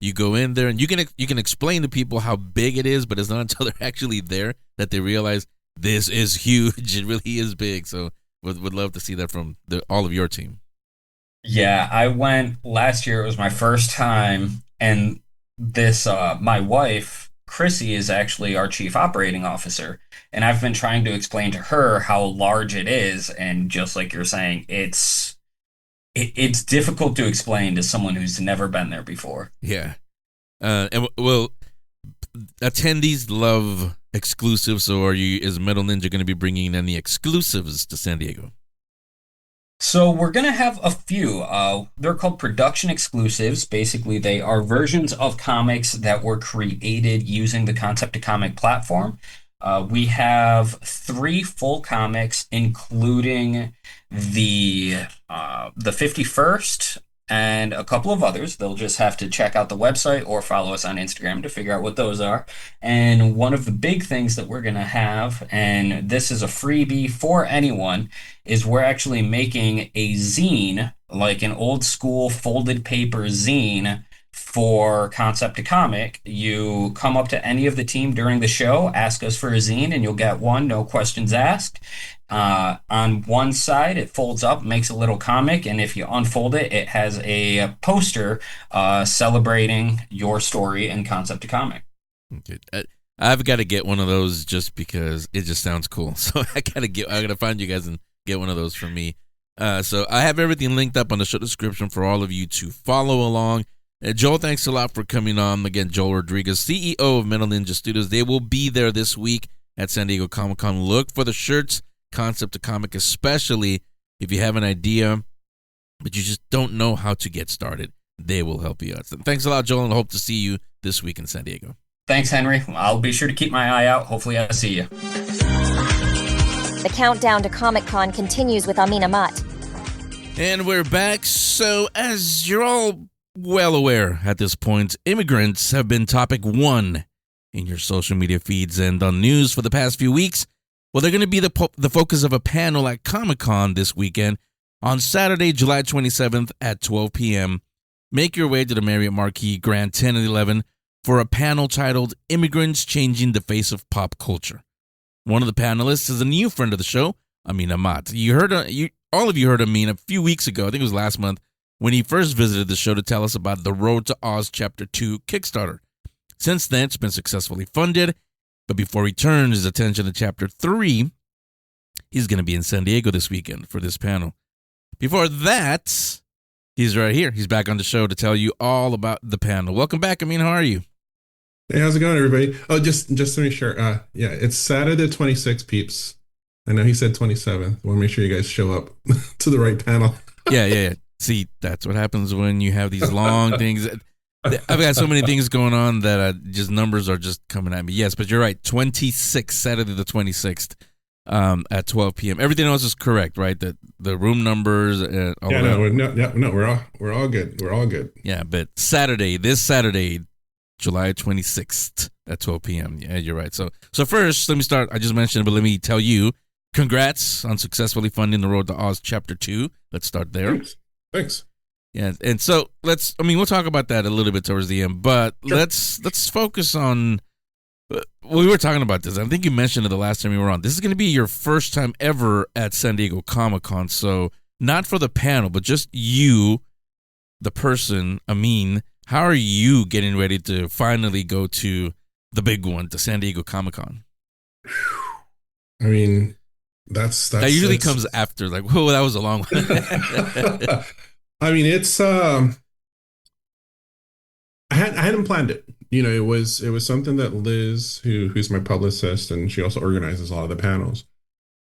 you go in there and you can explain to people how big it is, but it's not until they're actually there that they realize this is huge. It really is big. So would love to see that from all of your team. Yeah, I went last year. It was my first time, and this my wife, Chrissy, is actually our chief operating officer, and I've been trying to explain to her how large it is, and just like you're saying, it's difficult to explain to someone who's never been there before. Yeah, and well, attendees love exclusives. So is Metal Ninja going to be bringing any exclusives to San Diego? So we're going to have a few. They're called production exclusives. Basically, they are versions of comics that were created using the Concept to Comic platform. We have 3 full comics, including the 51st and a couple of others. They'll just have to check out the website or follow us on Instagram to figure out what those are. And one of the big things that we're going to have, and this is a freebie for anyone, is we're actually making a zine, like an old school folded paper zine for Concept to Comic. You come up to any of the team during the show, ask us for a zine, and you'll get one, no questions asked. On one side, it folds up, makes a little comic, and if you unfold it, it has a poster celebrating your story and Concept to Comic. Okay. I've got to get one of those just because it just sounds cool. So I gotta find you guys and get one of those for me. So I have everything linked up on the show description for all of you to follow along. Joel, thanks a lot for coming on. Again, Joel Rodriguez, CEO of Metal Ninja Studios. They will be there this week at San Diego Comic-Con. Look for the shirts, Concept to Comic, especially if you have an idea, but you just don't know how to get started. They will help you out. So thanks a lot, Joel, and I hope to see you this week in San Diego. Thanks, Henry. I'll be sure to keep my eye out. Hopefully I see you. The countdown to Comic-Con continues with Amin Amat. And we're back. So as you're all well aware at this point, immigrants have been topic 1 in your social media feeds and on news for the past few weeks. Well, they're going to be the focus of a panel at Comic-Con this weekend on Saturday, July 27th at 12 p.m. Make your way to the Marriott Marquis Grand 10 and 11 for a panel titled Immigrants Changing the Face of Pop Culture. One of the panelists is a new friend of the show, Amin Amat. All of you heard Amin a few weeks ago, I think it was last month, when he first visited the show to tell us about the Road to Oz Chapter 2 Kickstarter. Since then, it's been successfully funded, but before he turns his attention to Chapter 3, he's going to be in San Diego this weekend for this panel. Before that, he's right here. He's back on the show to tell you all about the panel. Welcome back, Amin. How are you? Hey, how's it going, everybody? Oh, just to make sure, yeah, it's Saturday 26th, peeps. I know he said 27th. Want to make sure you guys show up to the right panel. Yeah. See, that's what happens when you have these long things. I've got so many things going on that just numbers are just coming at me. Yes, but you're right. 26th, Saturday the 26th. at 12 p.m. Everything else is correct, right? The room numbers and all that. We're all good. We're all good. Yeah, but this Saturday, July 26th at 12 p.m. Yeah, you're right. So first, let me start. I just mentioned it, but let me tell you, congrats on successfully funding The Road to Oz Chapter 2. Let's start there. Thanks. Yeah, and so we'll talk about that a little bit towards the end, but Sure. let's focus on, we were talking about this. I think you mentioned it the last time you were on. This is going to be your first time ever at San Diego Comic-Con, so not for the panel, but just you, the person, Amin. How are you getting ready to finally go to the big one, to San Diego Comic-Con? I mean, that usually comes after, like, whoa, that was a long one. I mean, it's I hadn't planned it. It was something that Liz, who's my publicist, and she also organizes a lot of the panels,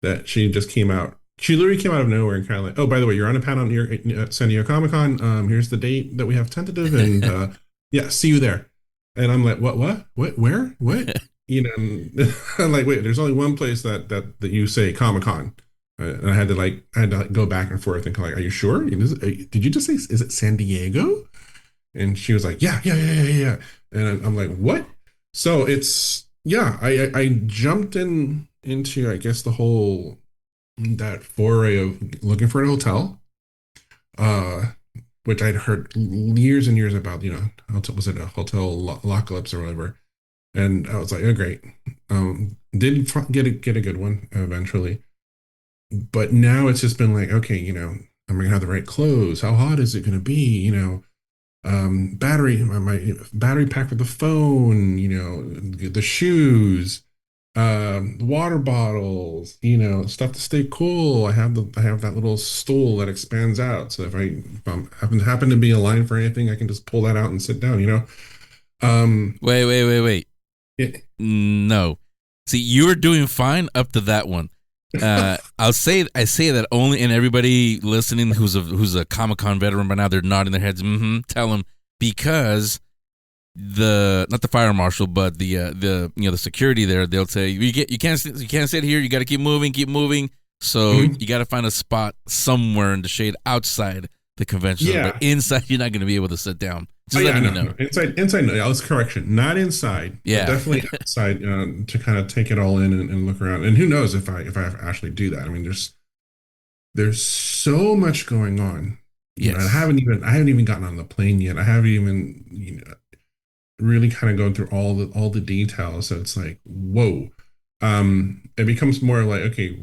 that she just came out. She literally came out of nowhere and kind of like, oh, by the way, you're on a panel at San Diego Comic-Con. Here's the date that we have tentative, and yeah, see you there. And I'm like, what, where, what? I'm like, wait, there's only one place that you say Comic-Con. And I had to go back and forth and kind of like, are you sure? Did you just say, is it San Diego? And she was like, yeah. And I'm like, what? So it's, yeah, I jumped into, I guess, the whole, that foray of looking for a hotel, which I'd heard years and years about, was it a hotel Lockalypse or whatever? And I was like, oh, great. Did get a good one eventually. But now it's just been like, okay, am I gonna have the right clothes? How hot is it gonna be? Battery, my battery pack for the phone, the shoes, water bottles, stuff to stay cool. I have that little stool that expands out, so if I happen to be in line for anything, I can just pull that out and sit down. Wait. No, see, you were doing fine up to that one. I say that only, and everybody listening who's a Comic-Con veteran by now, they're nodding their heads. Tell them, because not the fire marshal, but the security there, they'll say you can't sit here. You got to keep moving. So you got to find a spot somewhere in the shade outside the convention. Yeah. But inside, you're not going to be able to sit down. Just letting you know. Inside. No, that was correction. Not inside. Yeah, definitely outside to kind of take it all in and look around. And who knows if I actually do that? I mean, there's so much going on. Yes. I haven't even gotten on the plane yet. I haven't even really kind of gone through all the details. So it's like, whoa. It becomes more like, okay,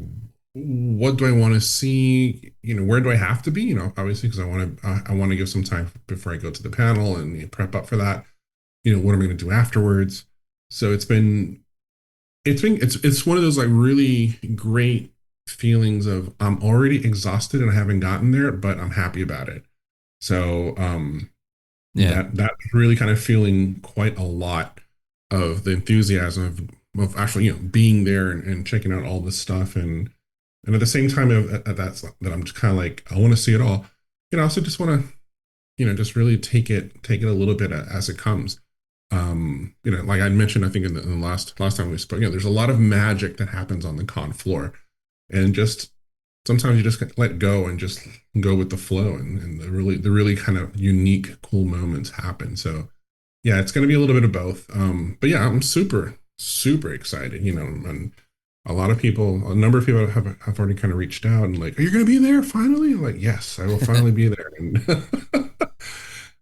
what do I want to see? Where do I have to be? Obviously, because I want to give some time before I go to the panel and prep up for that. What am I going to do afterwards? So it's one of those like really great feelings of I'm already exhausted and I haven't gotten there, but I'm happy about it. So that's really kind of feeling quite a lot of the enthusiasm of actually being there and checking out all this stuff and at the same time that I'm just kind of like, I want to see it all. I also just want to, just really take it a little bit as it comes. Like I mentioned, I think in the last time we spoke, there's a lot of magic that happens on the con floor, and just sometimes you just let go and just go with the flow, and the really kind of unique, cool moments happen. So yeah, it's going to be a little bit of both. But yeah, I'm super, super excited, and a number of people have already kind of reached out and like, are you going to be there finally? I'm like, yes, I will finally be there. And, and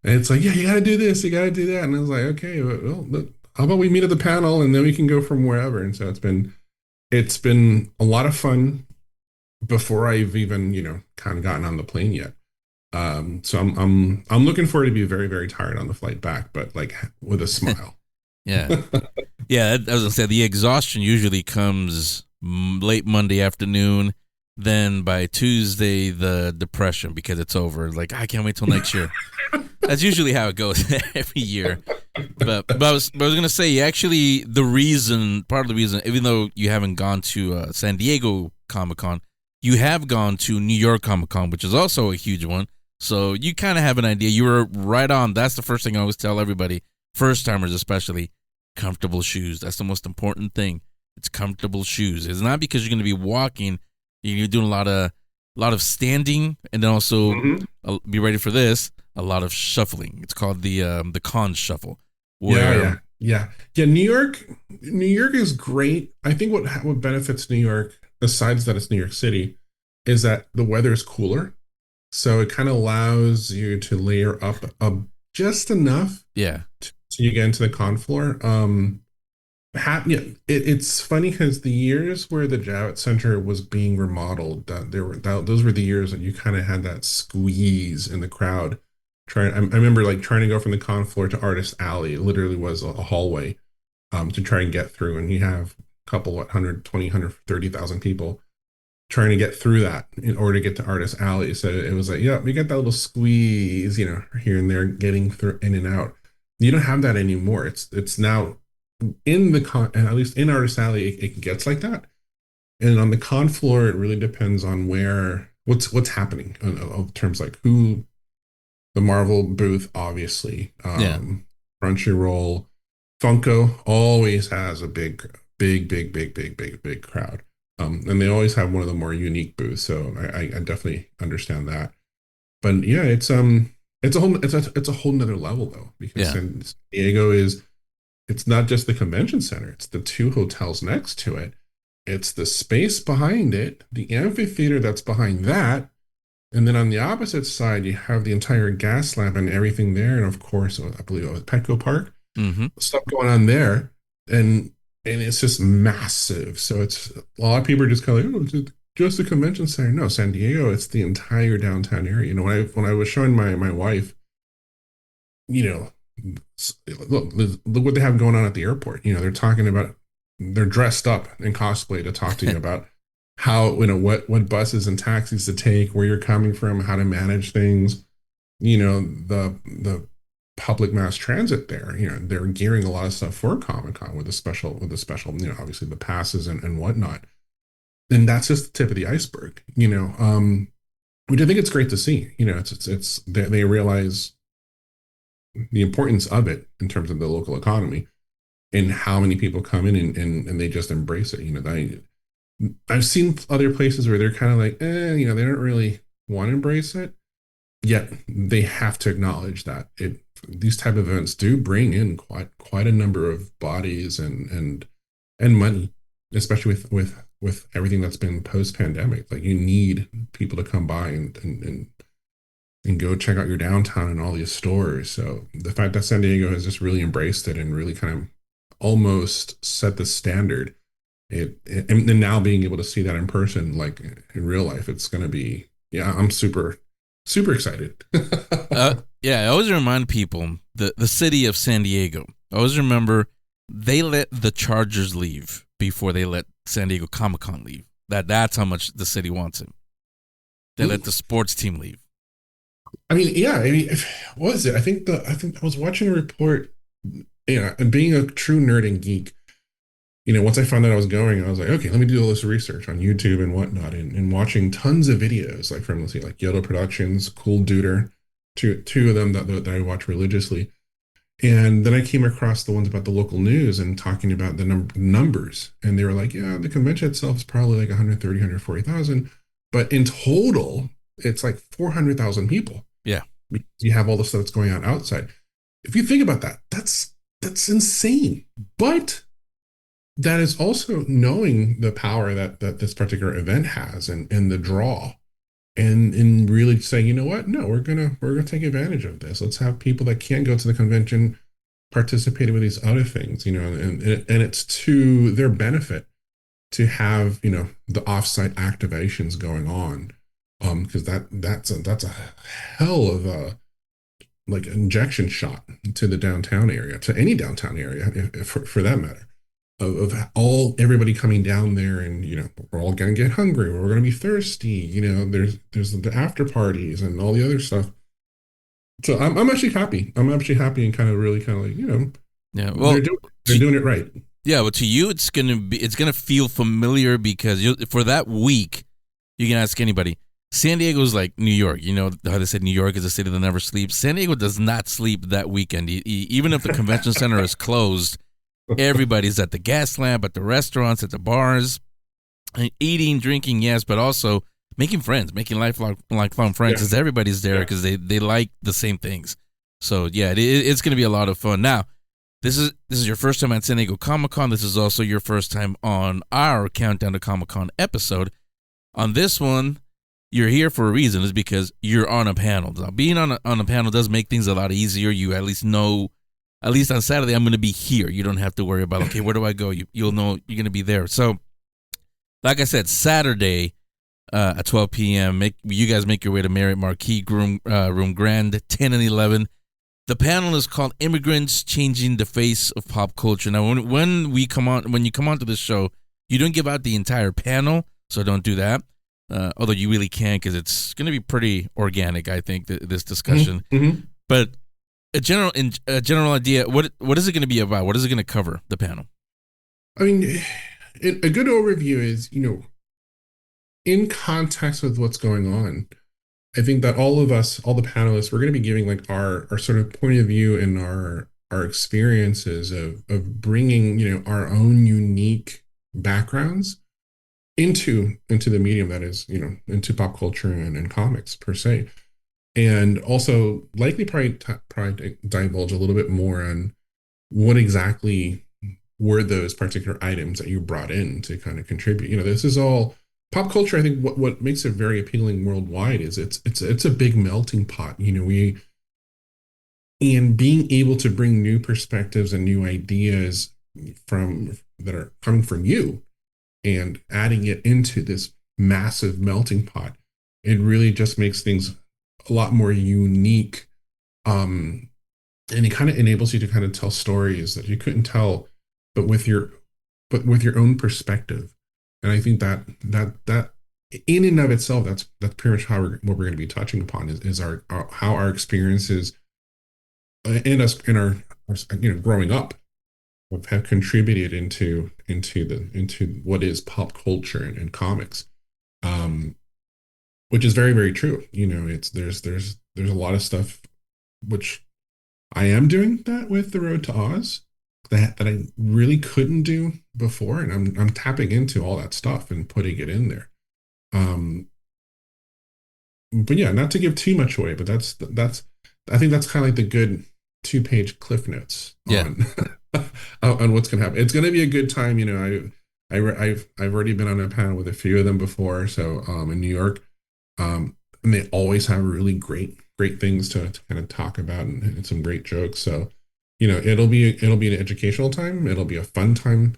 it's like, yeah, you got to do this, you got to do that. And I was like, okay, well, how about we meet at the panel and then we can go from wherever. And so it's been a lot of fun before I've even, kind of gotten on the plane yet. So I'm looking forward to be very, very tired on the flight back, but like with a smile. Yeah. Yeah, as I said, the exhaustion usually comes late Monday afternoon. Then by Tuesday, the depression because it's over. Like, I can't wait till next year. That's usually how it goes every year. But I was going to say, actually, part of the reason, even though you haven't gone to San Diego Comic-Con, you have gone to New York Comic-Con, which is also a huge one. So you kind of have an idea. You were right on. That's the first thing I always tell everybody, first-timers especially, comfortable shoes. That's the most important thing. It's comfortable shoes. It's not because you're going to be walking. You're doing a lot of standing, and then also be ready for this. A lot of shuffling. It's called the con shuffle. Yeah. New York is great. I think what benefits New York, besides that it's New York City, is that the weather is cooler, so it kind of allows you to layer up just enough. Yeah. So you get into the con floor. It's funny because the years where the Javits Center was being remodeled, those were the years that you kind of had that squeeze in the crowd. I remember like trying to go from the con floor to Artist Alley. It literally was a hallway to try and get through, and you have a couple 130,000 people trying to get through that in order to get to Artist Alley. So it was like, yeah, we get that little squeeze, here and there, getting through in and out. You don't have that anymore. It's now in the con, and at least in Artist Alley, it gets like that. And on the con floor, it really depends on what's happening in terms like who. The Marvel booth, obviously. Crunchyroll, Funko always has a big crowd. And they always have one of the more unique booths. So I definitely understand that. But yeah, it's a whole nother level though, because San Diego it's not just the convention center, it's the two hotels next to it. It's the space behind it, the amphitheater that's behind that. And then on the opposite side, you have the entire gas lab and everything there. And of course, I believe it was Petco Park, stuff going on there. And it's just massive. So it's a lot of people are just kind of like, oh, it's just a convention center. No, San Diego, it's the entire downtown area. When I was showing my wife, look what they have going on at the airport. They're talking about, they're dressed up in cosplay to talk to you about how, what buses and taxis to take, where you're coming from, how to manage things, the public mass transit there, they're gearing a lot of stuff for Comic-Con with the special, obviously the passes and whatnot. And that's just the tip of the iceberg, which I think it's great to see. They realize the importance of it in terms of the local economy and how many people come in and they just embrace it. I've seen other places where they're kind of like, they don't really want to embrace it, yet they have to acknowledge that these type of events do bring in quite a number of bodies and money, especially with everything that's been post-pandemic. Like, you need people to come by and go check out your downtown and all these stores. So the fact that San Diego has just really embraced it and really kind of almost set the standard, and now being able to see that in person, like in real life, it's going to be, I'm super, super excited. I always remind people, the city of San Diego, I always remember they let the Chargers leave before they let San Diego Comic-Con leave. That's how much the city wants it. They let the sports team leave. What was it? I think I was watching a report, and being a true nerd and geek, once I found out I was going, I was like, okay, let me do all this research on YouTube and whatnot, and watching tons of videos, like from, let's see, like Yoda Productions, Cool Duder, two of them that I watch religiously. And then I came across the ones about the local news and talking about the numbers. And they were like, yeah, the convention itself is probably like 130, 140,000. But in total, it's like 400,000 people. Yeah. You have all the stuff that's going on outside. If you think about that, that's insane. But that is also knowing the power that this particular event has and the draw. And really saying, you know what? No, we're gonna take advantage of this. Let's have people that can't go to the convention participating with these other things, and it's to their benefit to have, the offsite activations going on, because that's a hell of a like injection shot to the downtown area, to any downtown area, for that matter. Of everybody coming down there, and we're all gonna get hungry, we're gonna be thirsty, there's the after parties and all the other stuff. So I'm actually happy. And kind of like, well, they're doing it right. Yeah, well, to you it's gonna feel familiar because for that week you can ask anybody. San Diego's like New York. How they said New York is a city that never sleeps. San Diego does not sleep that weekend. Even if the convention center is closed, Everybody's at the gas lamp, at the restaurants, at the bars, and eating, drinking, yes, but also making friends, making lifelong friends, because everybody's there because they like the same things. So yeah, it's going to be a lot of fun. Now, this is your first time at San Diego Comic-Con. This is also your first time on our Countdown to Comic-Con episode. On this one, you're here for a reason. Is because you're on a panel. Now, being on a panel does make things a lot easier. You at least know, at least on Saturday, I'm going to be here. You don't have to worry about, okay, where do I go? You'll know you're going to be there. So, like I said, Saturday at 12 p.m., you guys make your way to Marriott Marquis Room Grand 10 and 11. The panel is called Immigrants Changing the Face of Pop Culture. Now, when you come onto this show, you don't give out the entire panel, so don't do that. Although you really can, because it's going to be pretty organic, I think, this discussion. Mm-hmm. But a general idea, what is it going to be about? What is it going to cover, the panel? I mean, a good overview is, in context with what's going on, I think that all of us, all the panelists, we're going to be giving like our sort of point of view and our experiences of bringing, our own unique backgrounds into the medium that is, into pop culture and comics per se. And also likely probably divulge a little bit more on what exactly were those particular items that you brought in to kind of contribute. This is all pop culture. I think what makes it very appealing worldwide is it's a big melting pot. And being able to bring new perspectives and new ideas that are coming from you and adding it into this massive melting pot, it really just makes things a lot more unique. And it kind of enables you to kind of tell stories that you couldn't tell, but with your own perspective. And I think that in and of itself, that's pretty much what we're going to be touching upon is our how our experiences and us in our growing up have contributed into what is pop culture and comics, which is very, very true. There's a lot of stuff which I am doing that with the Road to Oz that I really couldn't do before, and I'm tapping into all that stuff and putting it in there. But yeah, not to give too much away, but that's I think that's kind of like the good 2-page cliff notes on what's gonna happen. It's gonna be a good time. I've already been on a panel with a few of them before, so in New York, and they always have really great things to kind of talk about and some great jokes. So it'll be an educational time. It'll be a fun time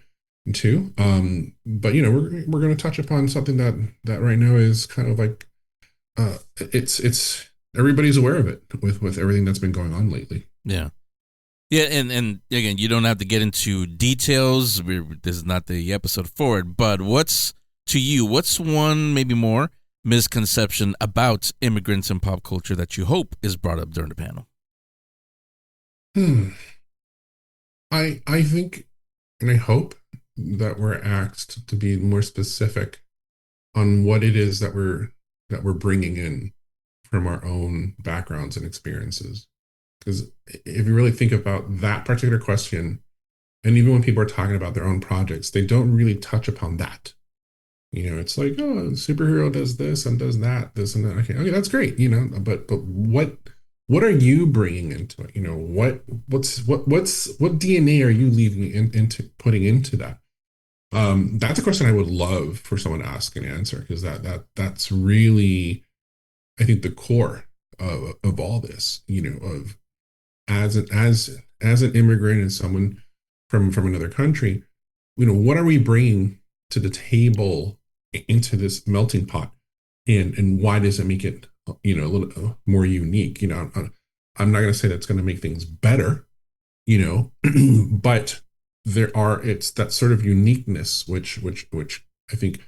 too. But we're going to touch upon something that right now is kind of like it's everybody's aware of it with everything that's been going on lately. Yeah. And again, you don't have to get into details. This is not the episode for it. But what's one, maybe more, misconception about immigrants and pop culture that you hope is brought up during the panel? I think, and I hope that we're asked to be more specific on what it is that we're bringing in from our own backgrounds and experiences. Because if you really think about that particular question, and even when people are talking about their own projects, they don't really touch upon that. It's like, oh, a superhero does this and does that, this and that. Okay, that's great. But what are you bringing into it? What DNA are you leaving into putting into that? That's a question I would love for someone to ask and answer, because that's really, I think, the core of all this. Of as an immigrant and someone from another country, what are we bringing to the table into this melting pot, and why does it make it a little more unique? I'm not going to say that's going to make things better, but it's that sort of uniqueness which I think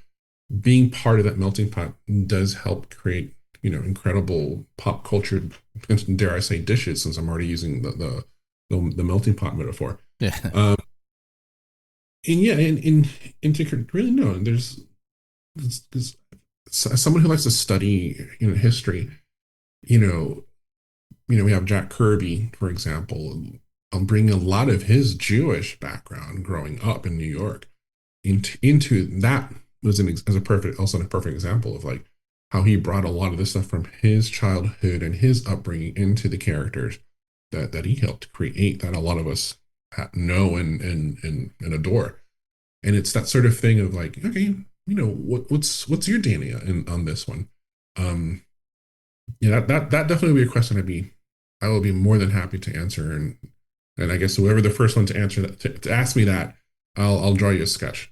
being part of that melting pot does help create incredible pop culture, dare I say, dishes, since I'm already using the melting pot metaphor. Yeah. And to really know, there's someone who likes to study history. We have Jack Kirby, for example, bringing a lot of his Jewish background growing up in New York into that was as a perfect example of like how he brought a lot of this stuff from his childhood and his upbringing into the characters that he helped create, that a lot of us know and adore. And it's that sort of thing of like, okay, what's your Dania on this one? That definitely would be a question I will be more than happy to answer, and I guess whoever the first one to answer that to ask me that, I'll draw you a sketch.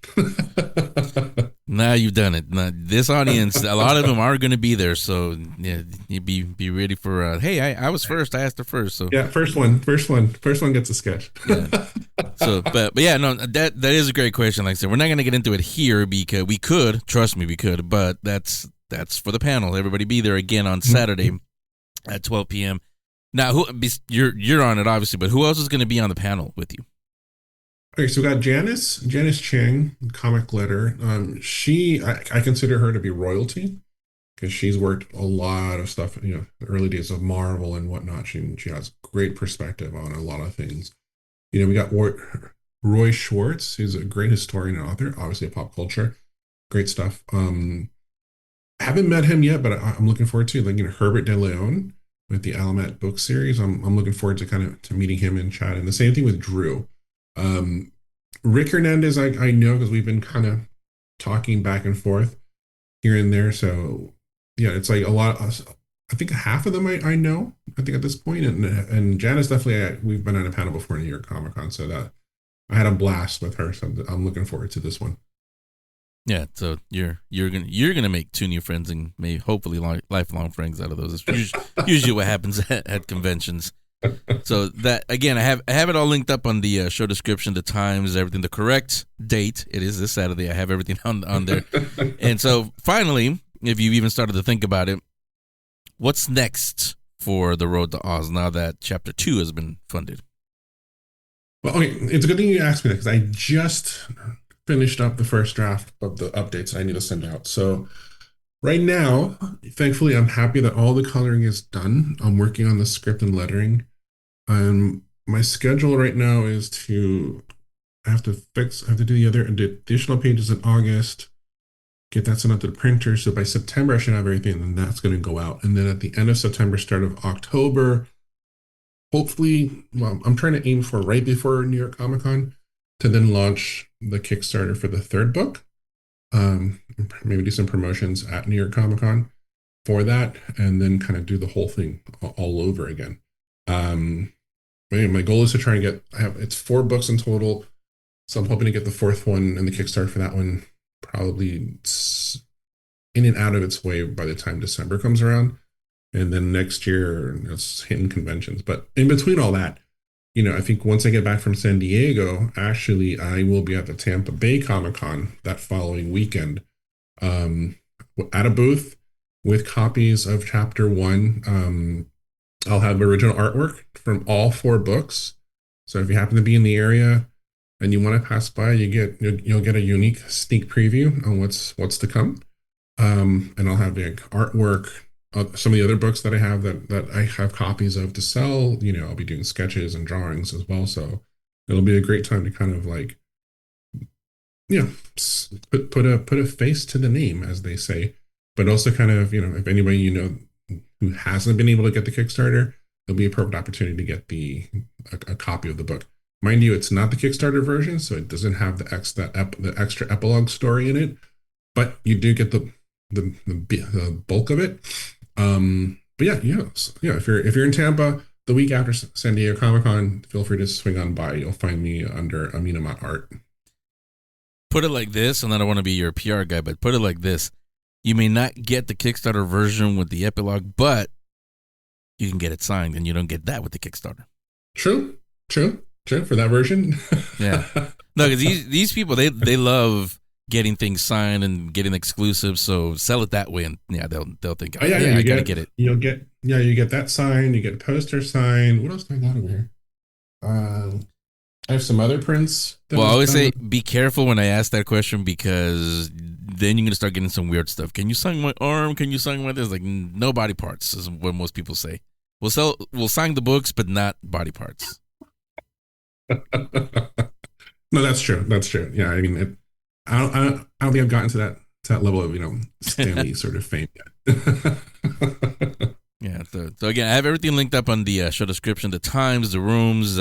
Now you've done it. Now, this audience, a lot of them are going to be there, so yeah, you be ready for. Hey, I was first. I asked her first. So yeah, first one gets a sketch. Yeah. So, but yeah, no, that is a great question. Like I said, we're not going to get into it here because we could. Trust me, we could. But that's for the panel. Everybody be there again on Saturday at 12 p.m. Now, you're on it obviously, but who else is going to be on the panel with you? Okay, so we got Janice Chang, comic letter. I consider her to be royalty because she's worked a lot of stuff, the early days of Marvel and whatnot. She has great perspective on a lot of things. We got Roy Schwartz, who's a great historian and author, obviously a pop culture, great stuff. Haven't met him yet, but I'm looking forward to Herbert De Leon with the Alamat book series. I'm looking forward to meeting him and chat. And the same thing with Drew. Rick Hernandez, I know because we've been kind of talking back and forth here and there. So yeah, it's like a lot. I think half of them I know. I think at this point, and Janice definitely. We've been on a panel before in New York Comic Con, so that I had a blast with her. So I'm looking forward to this one. Yeah, so you're gonna make 2 new friends and maybe hopefully lifelong friends out of those. It's usually what happens at conventions. So that again, I have it all linked up on the show description, the times, everything, the correct date. It is this Saturday. I have everything on there. And so finally, if you even started to think about it, what's next for the Road to Oz now that Chapter 2 has been funded? Well, okay, it's a good thing you asked me that because I just finished up the first draft of the updates I need to send out. So right now, thankfully, I'm happy that all the coloring is done. I'm working on the script and lettering. My schedule right now is I have to do the additional pages in August, get that sent out to the printer. So by September, I should have everything, and that's going to go out. And then at the end of September, start of October, hopefully, well, I'm trying to aim for right before New York Comic Con to then launch the Kickstarter for the 3rd book. Maybe do some promotions at New York Comic Con for that, and then kind of do the whole thing all over again. My goal is to try and it's 4 books in total, so I'm hoping to get the 4th one and the Kickstarter for that one probably in and out of its way by the time December comes around, and then next year it's hitting conventions. But in between all that, I think once I get back from San Diego, actually I will be at the Tampa Bay Comic Con that following weekend, at a booth with copies of Chapter 1. I'll have original artwork from all 4 books. So if you happen to be in the area and you want to pass by, you'll get a unique sneak preview on what's to come. And I'll have artwork. Some of the other books that I have that I have copies of to sell. I'll be doing sketches and drawings as well. So it'll be a great time to kind of put a face to the name, as they say. But also kind of, if anybody who hasn't been able to get the Kickstarter, there'll be a perfect opportunity to get a copy of the book. Mind you, it's not the Kickstarter version, so it doesn't have the extra epilogue story in it, but you do get the bulk of it. But yeah. If you're in Tampa the week after San Diego Comic Con, feel free to swing on by. You'll find me under Amin Amat art. Put it like this, and I don't want to be your PR guy, but put it like this. You may not get the Kickstarter version with the epilogue, but you can get it signed, and you don't get that with the Kickstarter. True. For that version. Yeah. No, because these people, they love getting things signed and getting exclusive, so sell it that way, and they'll think, I gotta get it. You get that signed, you get a poster signed. What else do I got over here? I have some other prints. Well, I always say be careful when I ask that question, because then you're going to start getting some weird stuff. Can you sign my arm? Can you sign my this? Like, no body parts is what most people say. We'll sign the books, but not body parts. No, that's true. That's true. Yeah, I mean, I don't think I've gotten to that level of Stanley sort of fame yet. Yeah. So again, I have everything linked up on the show description: the times, the rooms,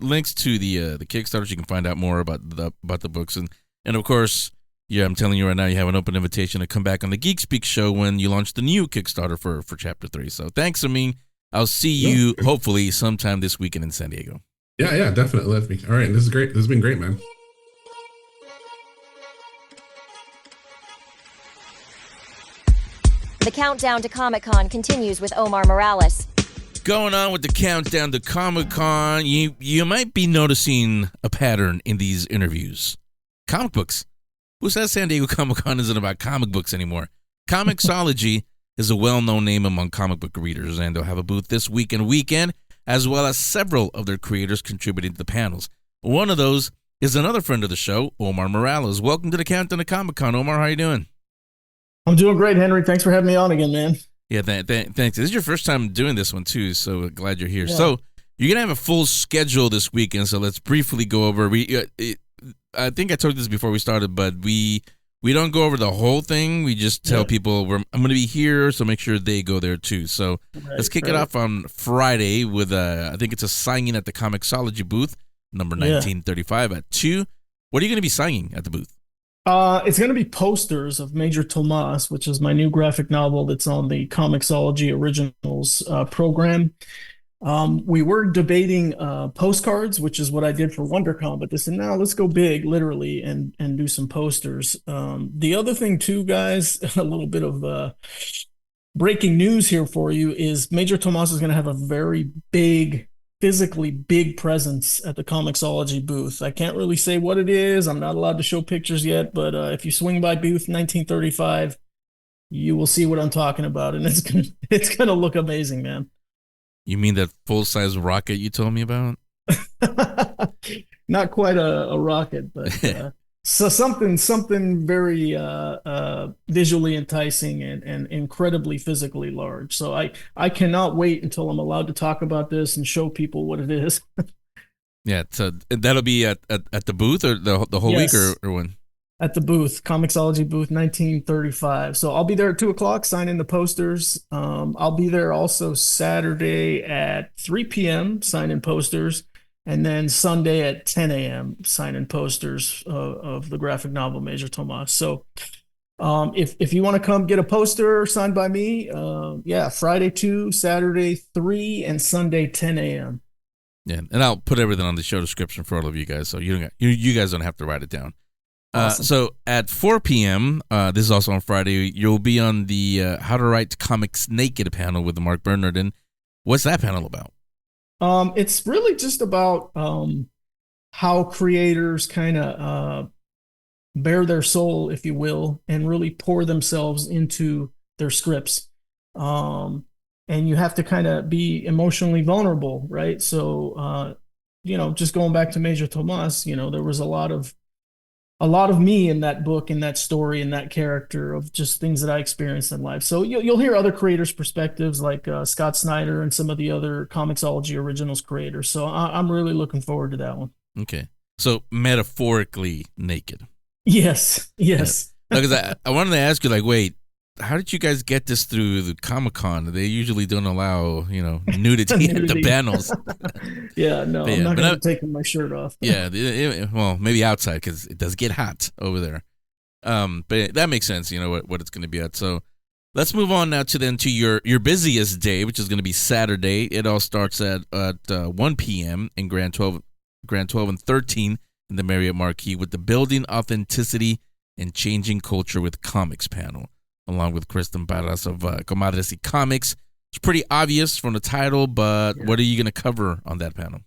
links to the Kickstarters. You can find out more about the books, and of course, yeah, I'm telling you right now, you have an open invitation to come back on the Geek Speak Show when you launch the new Kickstarter for Chapter 3. So thanks, Amin. I'll see you hopefully sometime this weekend in San Diego. Yeah, definitely. Let me. All right, this is great. This has been great, man. The countdown to Comic-Con continues with Omar Morales. Going on with the countdown to Comic-Con, you might be noticing a pattern in these interviews. Comic books. Who says San Diego Comic-Con isn't about comic books anymore? Comixology is a well-known name among comic book readers, and they'll have a booth this week and weekend, as well as several of their creators contributing to the panels. One of those is another friend of the show, Omar Morales. Welcome to the countdown to Comic-Con. Omar, how are you doing? I'm doing great, Henry. Thanks for having me on again, man. Yeah, thanks. This is your first time doing this one, too, so glad you're here. Yeah. So you're going to have a full schedule this weekend, so let's briefly go over. I think I told you this before we started, but we don't go over the whole thing. We just tell people I'm going to be here, so make sure they go there, too. So let's kick it off on Friday with, I think it's a signing at the Comixology booth, number 1935 at 2. What are you going to be signing at the booth? It's going to be posters of Major Tomas, which is my new graphic novel that's on the Comixology Originals program. We were debating postcards, which is what I did for WonderCon, but they said, no, let's go big, literally, and do some posters. The other thing, too, guys, a little bit of breaking news here for you is Major Tomas is going to have a very physically big presence at the Comixology booth. I can't really say what it is. I'm not allowed to show pictures yet, but if you swing by booth 1935, you will see what I'm talking about, and it's gonna look amazing, man. You mean that full-size rocket you told me about? Not quite a rocket, but so something very visually enticing and incredibly physically large. So I cannot wait until I'm allowed to talk about this and show people what it is. Yeah, so that'll be at the booth or the whole week or when? At the booth, Comixology booth 1935. So I'll be there at 2:00 signing the posters. I'll be there also Saturday at 3 p.m. signing posters. And then Sunday at 10 a.m. signing posters of the graphic novel Major Tomas. So if you want to come get a poster signed by me, Friday 2, Saturday 3, and Sunday 10 a.m. Yeah, and I'll put everything on the show description for all of you guys, so you guys don't have to write it down. Awesome. So at 4 p.m., this is also on Friday, you'll be on the How to Write Comics Naked panel with Mark Bernard. And what's that panel about? It's really just about how creators kind of bare their soul, if you will, and really pour themselves into their scripts. And you have to kind of be emotionally vulnerable, right? So, just going back to Major Tomas, there was a lot of me in that book, in that story, in that character of just things that I experienced in life. So you'll hear other creators' perspectives like Scott Snyder and some of the other Comixology Originals creators. So I'm really looking forward to that one. Okay. So metaphorically naked. Yes. Yeah. Because I wanted to ask you, wait, how did you guys get this through the Comic-Con? They usually don't allow, nudity at the panels. Yeah, no, I'm not going to be taking my shirt off. Yeah, well, maybe outside because it does get hot over there. But that makes sense, what it's going to be at. So let's move on now to your busiest day, which is going to be Saturday. It all starts at 1 p.m. in Grand 12 and 13 in the Marriott Marquis with the Building Authenticity and Changing Culture with Comics panel, along with Kristen Barras of Comadres y Comics. It's pretty obvious from the title, but what are you going to cover on that panel?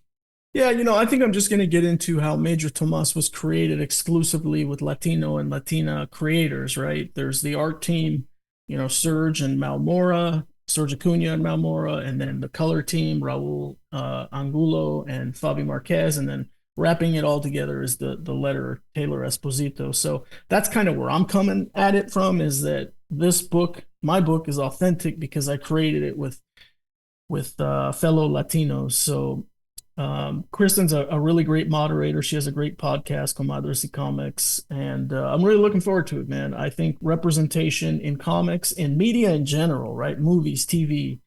Yeah, I think I'm just going to get into how Major Tomas was created exclusively with Latino and Latina creators, right? There's the art team, Serge and Malmora, Serge Acuna and Malmora, and then the color team, Raul Angulo and Fabi Marquez, and then wrapping it all together is the letterer, Taylor Esposito. So that's kind of where I'm coming at it from, is that my book is authentic because I created it with fellow Latinos. So Kristen's a really great moderator. She has a great podcast, Comadres y Comics, and I'm really looking forward to it, man. I think representation in comics, in media in general, right? Movies, TV,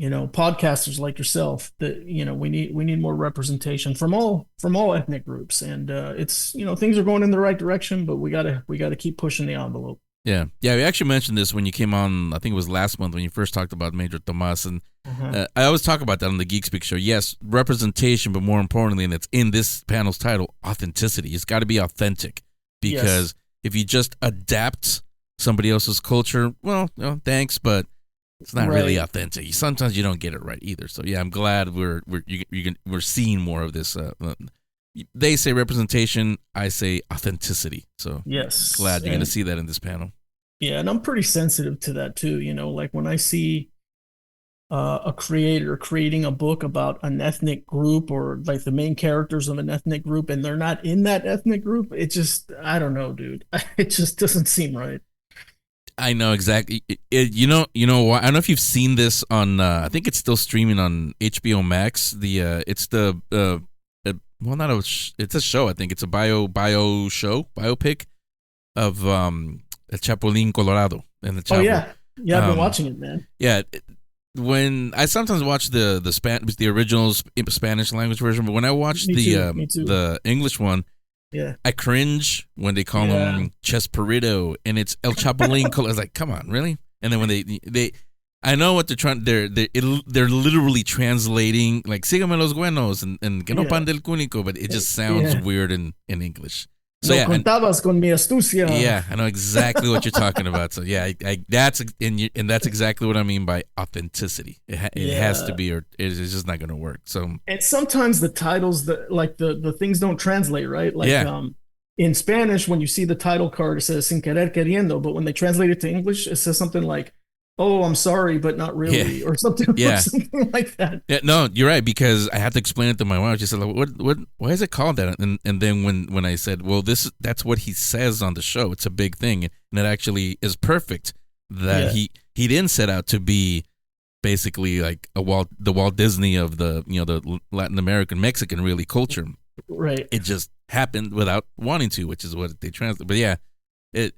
podcasters like yourself. That we need more representation from all ethnic groups, and it's things are going in the right direction, but we gotta keep pushing the envelope. Yeah. We actually mentioned this when you came on. I think it was last month when you first talked about Major Tomas, and I always talk about that on the Geek Speak Show. Yes, representation, but more importantly, and it's in this panel's title, authenticity. It's got to be authentic, because if you just adapt somebody else's culture, well, thanks, but it's not really authentic. Sometimes you don't get it right either. So yeah, I'm glad we're seeing more of this. They say representation, I say authenticity. So yes, glad you're going to see that in this panel. Yeah, and I'm pretty sensitive to that too. Like when I see a creator creating a book about an ethnic group, or like the main characters of an ethnic group, and they're not in that ethnic group, it just, I don't know, dude. It just doesn't seem right. I know exactly. You know why? I don't know if you've seen this on. I think it's still streaming on HBO Max. It's the well, not it's a show. I think it's a biopic of Chapulín Colorado and the Chavo. Oh yeah, I've been watching it, man. Yeah, when I sometimes watch the original Spanish language version, but when I watch the English one, I cringe when they call him Chespirito and it's El Chapulín Colorado. I was like, come on, really? And then when they I know what they're trying. They're literally translating like "Sígame los buenos" and "Que no pan del cúnico," but it just sounds weird in English. So contabas con mi astucia. Yeah, I know exactly what you're talking about. So yeah, that's exactly what I mean by authenticity. It has to be, or it's just not going to work. So and sometimes the titles, the things don't translate right. Like in Spanish, when you see the title card, it says "sin querer queriendo," but when they translate it to English, it says something like, "Oh, I'm sorry, but not really," or something like that. Yeah, no, you're right, because I had to explain it to my wife. She said, like, "What? Why is it called that?" And then when I said, "Well, that's what he says on the show. It's a big thing, and it actually is perfect that he didn't set out to be basically like the Walt Disney of the the Latin American Mexican really culture. Right. It just happened without wanting to, which is what they translate. But yeah, it's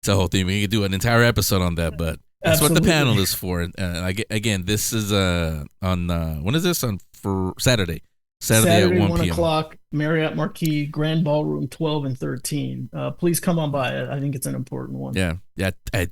a whole thing. We could do an entire episode on that, but. That's what the panel is for. Again, this is on when is this on for Saturday? Saturday at 1 p.m. o'clock, Marriott Marquis, Grand Ballroom 12 and 13. Please come on by. I think it's an important one. Yeah. I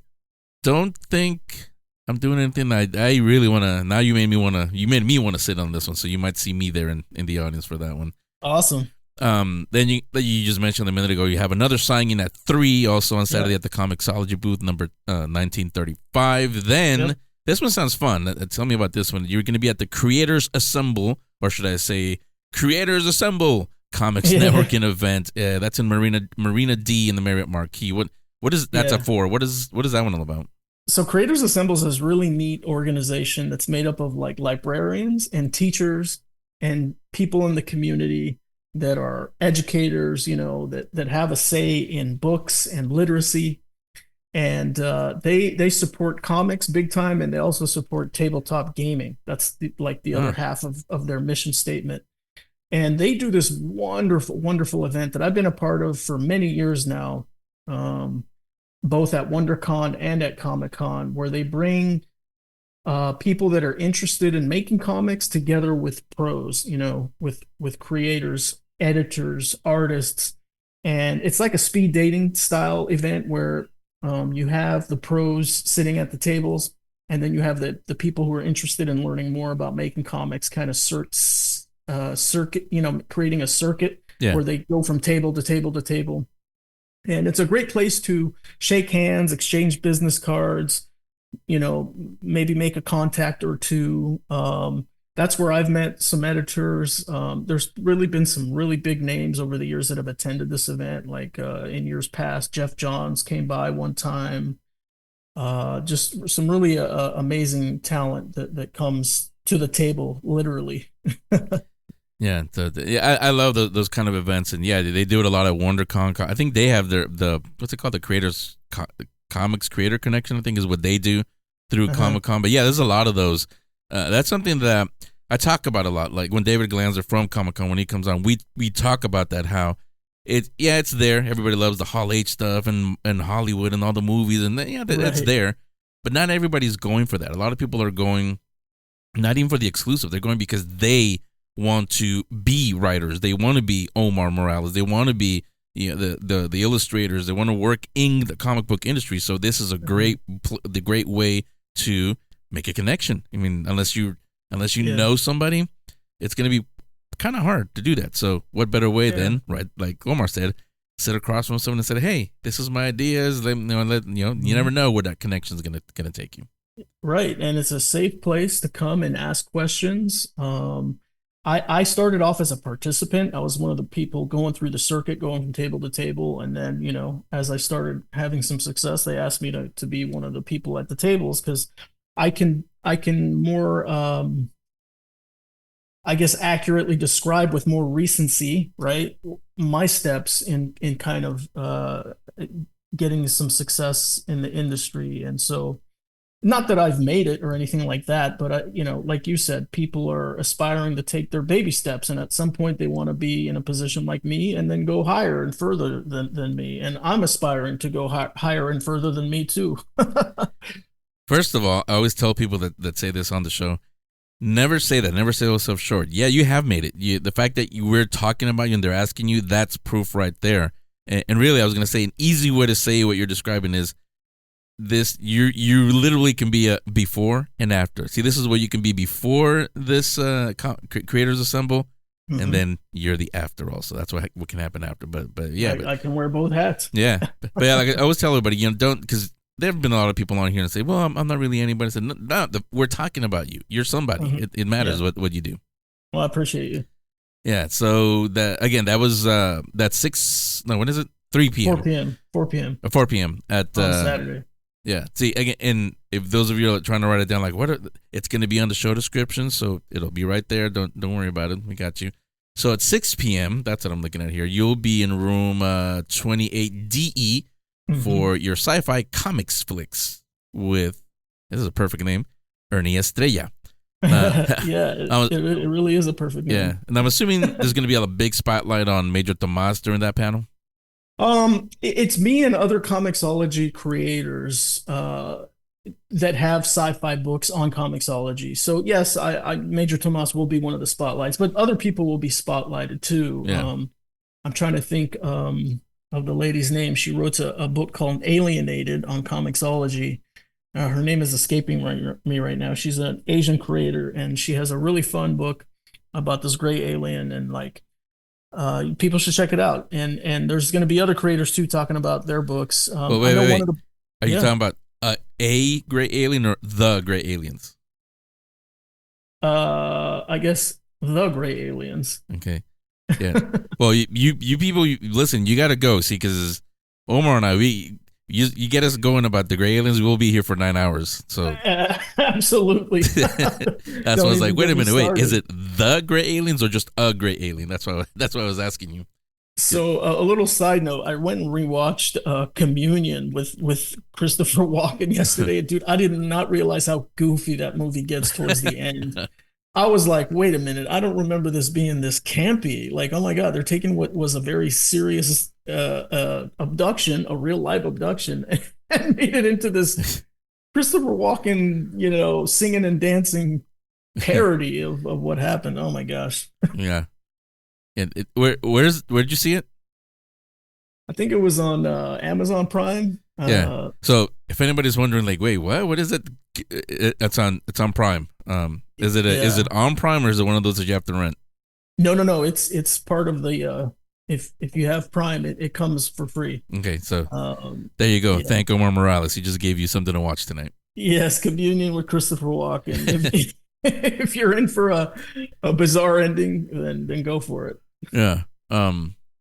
don't think I'm doing anything. I really want to. Now you made me want to sit on this one, so you might see me there in the audience for that one. Awesome. Then you just mentioned a minute ago, you have another signing at 3 also on Saturday at the Comixology booth number 1935. Then this one sounds fun. Tell me about this one. You're going to be at the Creators Assemble, or should I say Creators Assemble Comics Networking event. That's in Marina D in the Marriott Marquis. What is that's up for? What is that one all about? So Creators Assembles is this really neat organization that's made up of like librarians and teachers and people in the community that are educators, that have a say in books and literacy. And they support comics big time, and they also support tabletop gaming. That's the other half of their mission statement. And they do this wonderful, wonderful event that I've been a part of for many years now, both at WonderCon and at Comic-Con, where they bring people that are interested in making comics together with pros, with creators, editors, artists. And it's like a speed dating style event where you have the pros sitting at the tables, and then you have the people who are interested in learning more about making comics, kind of circuit, creating a circuit where they go from table to table to table. And it's a great place to shake hands, exchange business cards, maybe make a contact or two. That's where I've met some editors. There's really been some really big names over the years that have attended this event. Like in years past, Jeff Johns came by one time. Just some really amazing talent that comes to the table, literally. Yeah, I love those kind of events, and they do it a lot at WonderCon. I think they have the what's it called, the Creators Comics Creator Connection, I think is what they do through Comic-Con. But yeah, there's a lot of those. That's something that I talk about a lot. Like when David Glanzer from Comic-Con, when he comes on, we talk about that, how it's there. Everybody loves the Hall H stuff and Hollywood and all the movies, and it's there. But not everybody's going for that. A lot of people are going not even for the exclusive. They're going because they want to be writers. They want to be Omar Morales. They want to be the illustrators. They want to work in the comic book industry. So this is the great way to make a connection. I mean, unless you know somebody, it's going to be kind of hard to do that. So what better way than, right, like Omar said, sit across from someone and say, "Hey, this is my ideas." You never know where that connection is going to take you. Right, and it's a safe place to come and ask questions. I started off as a participant. I was one of the people going through the circuit, going from table to table, and then as I started having some success, they asked me to be one of the people at the tables because I can more I guess accurately describe with more recency, right, my steps in kind of getting some success in the industry. And so, not that I've made it or anything like that, but like you said, people are aspiring to take their baby steps, and at some point they want to be in a position like me and then go higher and further than me. And I'm aspiring to go higher and further than me too. First of all, I always tell people that say this on the show, never say that. Never sell yourself short. Yeah, you have made it. The fact that we're talking about you and they're asking you, that's proof right there. And really, I was going to say an easy way to say what you're describing is this: you literally can be a before and after. See, this is what you can be before this creators assemble, and then you're the after also. That's what can happen after. But yeah, I can wear both hats. Yeah, but yeah, like I always tell everybody, don't, because there have been a lot of people on here and say, "Well, I'm not really anybody." I said, "No, we're talking about you. You're somebody. It matters what you do." Well, I appreciate you. Yeah. So that was that 6. No, when is it? 3 p.m. 4 p.m. 4 p.m. at on Saturday. Yeah. See, again, and if those of you are trying to write it down, like it's going to be on the show description, so it'll be right there. Don't worry about it. We got you. So at 6 p.m., that's what I'm looking at here. You'll be in room 28DE for your sci-fi comics flicks with, this is a perfect name, Ernie Estrella. It really is a perfect name. Yeah, and I'm assuming there's going to be a big spotlight on Major Tomas during that panel. It's me and other Comixology creators that have sci-fi books on Comixology. So yes, I Major Tomas will be one of the spotlights, but other people will be spotlighted too. Yeah. I'm trying to think of the lady's name. She wrote a book called Alienated on Comixology. Her name is escaping me right now. She's an Asian creator, and she has a really fun book about this gray alien, and like people should check it out. And there's going to be other creators too talking about their books. Wait. Are you talking about a gray alien or the gray aliens? I guess the gray aliens. Okay. Yeah. Well, you people, listen. You got to go see, because Omar and I, you get us going about the gray aliens. We'll be here for 9 hours. So absolutely. That's why I was like, wait a minute, wait, is it the gray aliens or just a gray alien? That's why I was asking you. So a little side note, I went and rewatched Communion with Christopher Walken yesterday. Dude, I did not realize how goofy that movie gets towards the end. I was like, wait a minute, I don't remember this being this campy. Like, oh my God, they're taking what was a very serious abduction, a real life abduction, and made it into this Christopher Walken, singing and dancing parody of what happened. Oh my gosh. Yeah. Where'd you see it? I think it was on Amazon Prime. Yeah. So if anybody's wondering, like, wait, what is it? It's on Prime. Is it on Prime, or is it one of those that you have to rent? No. It's part of the if you have Prime, it comes for free. Okay, so there you go. Yeah. Thank Omar Morales. He just gave you something to watch tonight. Yes, Communion with Christopher Walken. If you're in for a bizarre ending, then go for it. Yeah. How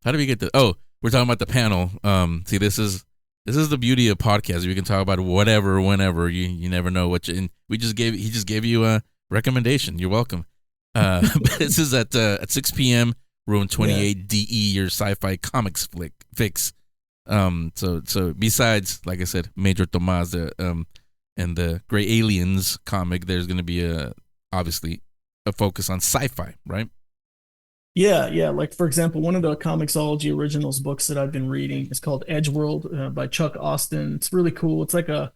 do we get to? Oh, we're talking about the panel. See, this is the beauty of podcasts. We can talk about whatever, whenever. You never know what you. And he just gave you a recommendation. You're welcome. This is at 6 p.m. room 28DE, your sci-fi comics fix. So besides, like I said, Major Tomas, and the Gray Aliens comic, there's going to be obviously a focus on sci-fi, right? Yeah. Like, for example, one of the Comixology originals books that I've been reading is called Edgeworld by Chuck Austin. It's really cool. It's like a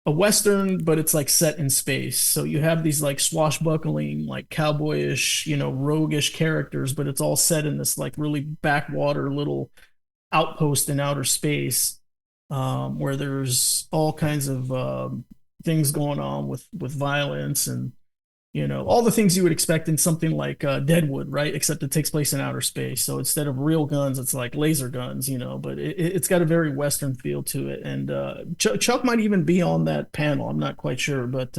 Western, but it's like set in space. So you have these like swashbuckling, like cowboyish, roguish characters, but it's all set in this like really backwater little outpost in outer space, where there's all kinds of things going on with violence and all the things you would expect in something like Deadwood, right? Except it takes place in outer space. So instead of real guns, it's like laser guns, but it's got a very Western feel to it. And Chuck might even be on that panel. I'm not quite sure. But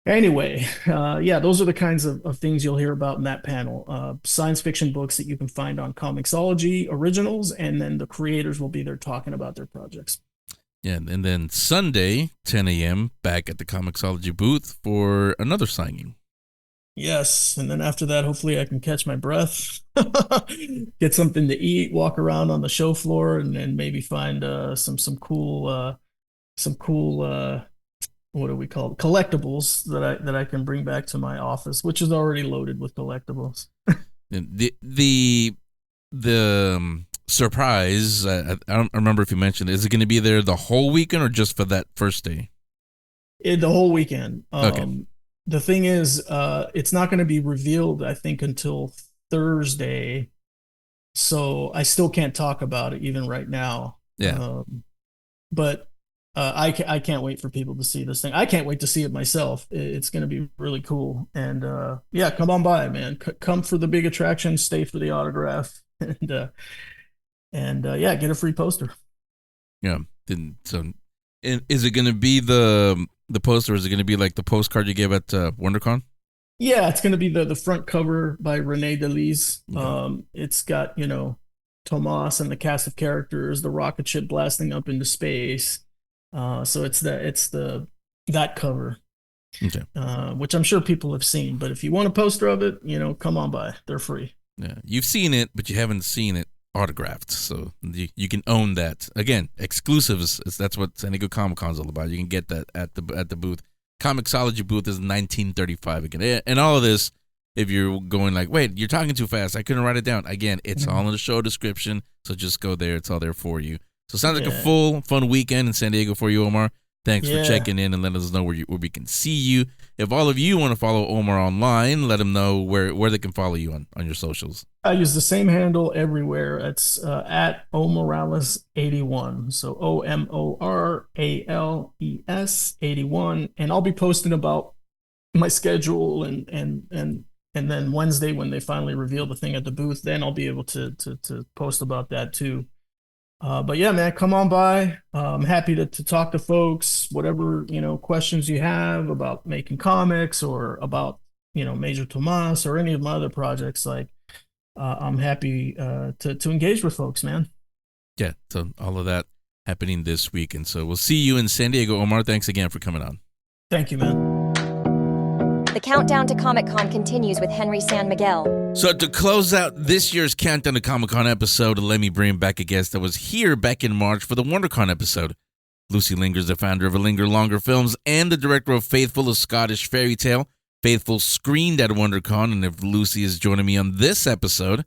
anyway, those are the kinds of things you'll hear about in that panel. Science fiction books that you can find on Comixology originals, and then the creators will be there talking about their projects. Yeah, and then Sunday, 10 a.m., back at the Comixology booth for another signing. Yes, and then after that, hopefully I can catch my breath, get something to eat, walk around on the show floor, and then maybe find some cool what do we call it? Collectibles that I can bring back to my office, which is already loaded with collectibles. The surprise, I don't remember if you mentioned it. Is it going to be there the whole weekend or just for that first day? The whole weekend. Okay. The thing is, it's not going to be revealed, I think, until Thursday. So I still can't talk about it even right now. Yeah. But I can't wait for people to see this thing. I can't wait to see it myself. It's going to be really cool. And come on by, man. Come for the big attraction, stay for the autograph, and get a free poster. Yeah. So, is it going to be the poster? Or is it going to be like the postcard you gave at WonderCon? Yeah, it's going to be the front cover by Rene Delise. Okay. It's got Tomas and the cast of characters, the rocket ship blasting up into space. So it's that cover, Okay. Which I'm sure people have seen. But if you want a poster of it, come on by. They're free. Yeah, you've seen it, but you haven't seen it autographed, so you can own that. Again, exclusives. That's what San Diego Comic-Con is all about. You can get that at the booth. Comixology booth is $19.35 again. And all of this, if you're going like, wait, you're talking too fast, I couldn't write it down. Again, it's all in the show description, so just go there. It's all there for you. So it sounds like a full, fun weekend in San Diego for you, Omar. Thanks for checking in and letting us know where we can see you. If all of you want to follow Omar online, let him know where they can follow you on your socials. I use the same handle everywhere. It's at Omorales81. So OMORALES 81. And I'll be posting about my schedule and then Wednesday when they finally reveal the thing at the booth, then I'll be able to post about that too. But yeah, man, come on by. I'm happy to talk to folks, whatever, questions you have about making comics or about, Major Tomas or any of my other projects. Like, I'm happy to engage with folks, man. Yeah, so all of that happening this week. And so we'll see you in San Diego. Omar, thanks again for coming on. Thank you, man. The countdown to Comic-Con continues with Henry San Miguel. So to close out this year's Countdown to Comic-Con episode, let me bring back a guest that was here back in March for the WonderCon episode. Lucy Linger is the founder of Linger Longer Films and the director of Faithful, a Scottish fairy tale. Faithful screened at WonderCon, and if Lucy is joining me on this episode,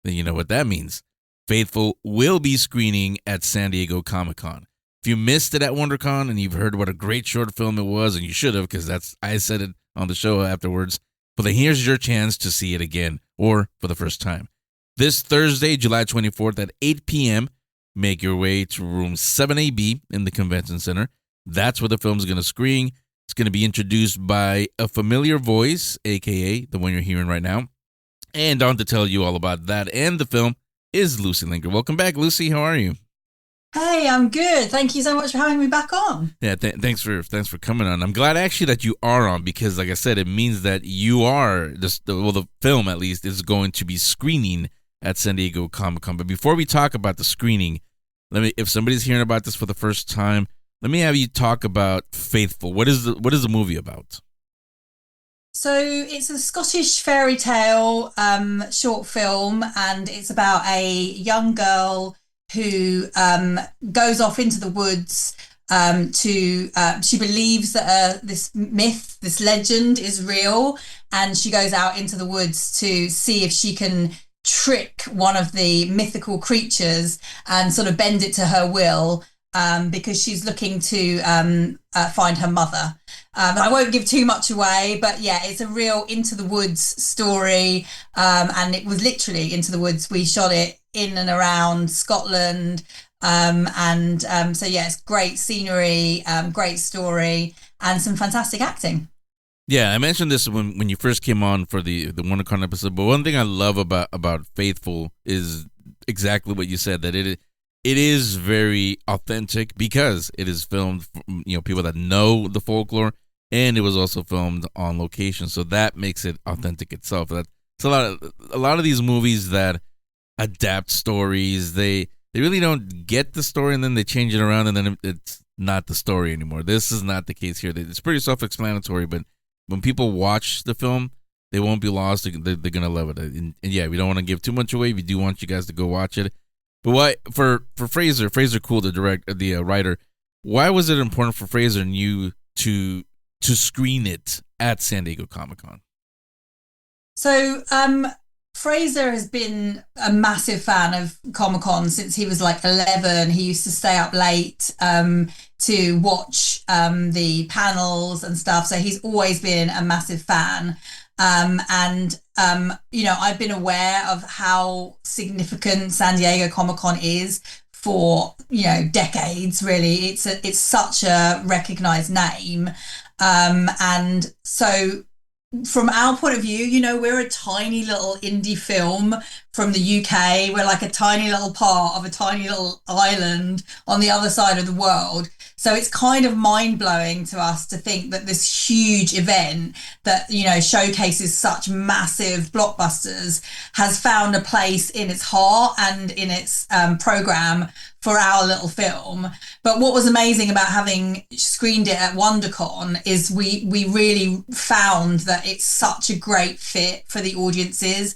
then you know what that means. Faithful will be screening at San Diego Comic-Con. If you missed it at WonderCon and you've heard what a great short film it was, and you should have, because I said it on the show afterwards, but then here's your chance to see it again, or for the first time. This Thursday, July 24th at 8 p.m., make your way to room 7AB in the Convention Center. That's where the film's going to screen. It's going to be introduced by a familiar voice, a.k.a. the one you're hearing right now. And on to tell you all about that and the film is Lucy Linger. Welcome back, Lucy. How are you? Hey, I'm good. Thank you so much for having me back on. Yeah, thanks for coming on. I'm glad actually that you are on because, like I said, it means that you are the film at least is going to be screening at San Diego Comic-Con. But before we talk about the screening, if somebody's hearing about this for the first time, let me have you talk about Faithful. What is the movie about? So it's a Scottish fairy tale short film, and it's about a young girl who goes off into the woods she believes that this myth, this legend is real, and she goes out into the woods to see if she can trick one of the mythical creatures and sort of bend it to her will, because she's looking to find her mother. I won't give too much away, but yeah, it's a real into the woods story, and it was literally into the woods. We shot it in and around Scotland. So yeah, it's great scenery, great story, and some fantastic acting. Yeah, I mentioned this when you first came on for the WonderCon episode, but one thing I love about Faithful is exactly what you said, that it is very authentic because it is filmed, people that know the folklore, and it was also filmed on location, so that makes it authentic itself. That's a lot of these movies that adapt stories, they really don't get the story, and then they change it around, and then it's not the story anymore. This is not the case here. It's pretty self-explanatory, but when people watch the film, they won't be lost. They're going to love it. And yeah, we don't want to give too much away. We do want you guys to go watch it. But why, for Fraser Cool, the writer, why was it important for Fraser and you to screen it at San Diego Comic-Con? So, Fraser has been a massive fan of Comic-Con since he was like 11. He used to stay up late to watch the panels and stuff. So he's always been a massive fan. I've been aware of how significant San Diego Comic-Con is for, decades, really. It's such a recognized name. And so from our point of view, we're a tiny little indie film from the UK. We're like a tiny little part of a tiny little island on the other side of the world. So it's kind of mind-blowing to us to think that this huge event that, showcases such massive blockbusters has found a place in its heart and in its program for our little film. But what was amazing about having screened it at WonderCon is we really found that it's such a great fit for the audiences.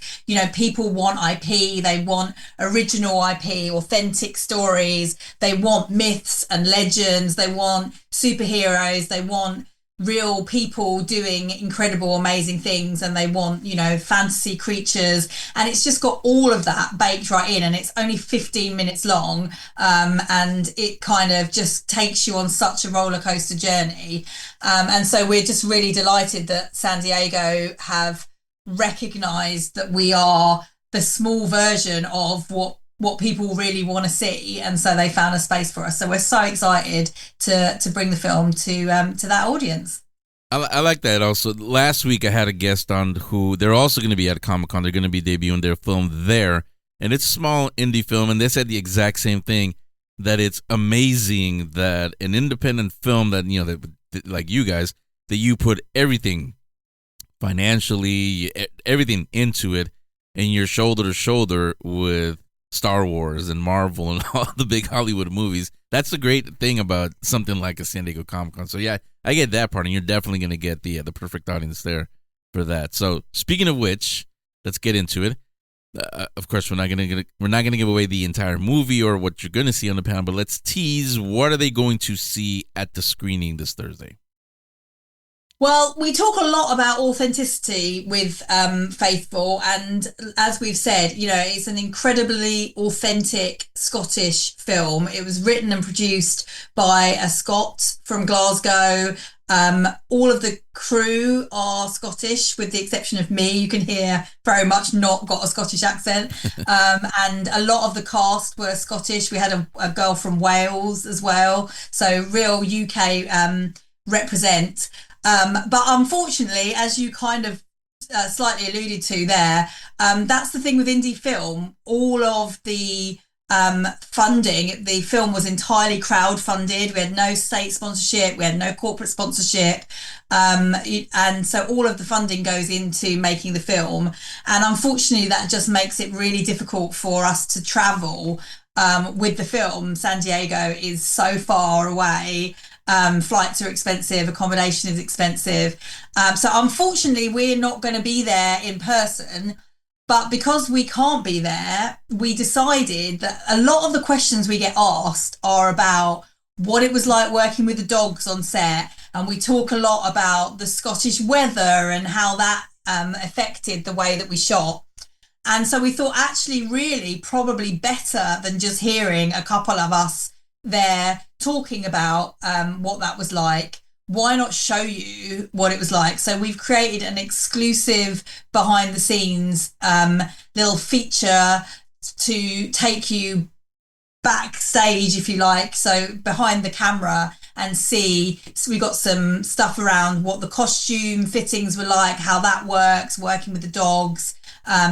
People want IP, they want original IP, authentic stories, they want myths and legends, they want superheroes, they want real people doing incredible, amazing things, and they want, fantasy creatures, and it's just got all of that baked right in, and it's only 15 minutes long, and it kind of just takes you on such a roller coaster journey, and so we're just really delighted that San Diego have recognized that we are the small version of what people really want to see, and so they found a space for us. So we're so excited to bring the film to that audience. I like that. Also, last week I had a guest on who they're also going to be at Comic-Con. They're going to be debuting their film there, and it's a small indie film, and they said the exact same thing, that it's amazing that an independent film that, that like you guys, that you put everything financially, everything into it, and you're shoulder to shoulder with Star Wars and Marvel and all the big Hollywood movies. That's the great thing about something like a San Diego Comic-Con. So yeah, I get that part, and you're definitely going to get the perfect audience there for that. So speaking of which, let's get into it. Of course, we're not going to give away the entire movie or what you're going to see on the panel, but let's tease, what are they going to see at the screening this Thursday? Well, we talk a lot about authenticity with Faithful, and as we've said, it's an incredibly authentic Scottish film. It was written and produced by a Scot from Glasgow. All of the crew are Scottish, with the exception of me. You can hear very much not got a Scottish accent. And a lot of the cast were Scottish. We had a girl from Wales as well. So real UK represent. But unfortunately, as you kind of slightly alluded to there, that's the thing with indie film. All of the funding, the film was entirely crowdfunded. We had no state sponsorship, we had no corporate sponsorship, and so all of the funding goes into making the film. And unfortunately, that just makes it really difficult for us to travel with the film. San Diego is so far away. Flights are expensive, accommodation is expensive. So unfortunately, we're not going to be there in person. But because we can't be there, we decided that a lot of the questions we get asked are about what it was like working with the dogs on set. And we talk a lot about the Scottish weather and how that affected the way that we shot. And so we thought, actually, really probably better than just hearing a couple of us there talking about what that was like. Why not show you what it was like? So we've created an exclusive behind the scenes little feature to take you backstage, if you like, so behind the camera, and see. So we got some stuff around what the costume fittings were like, how that works, working with the dogs,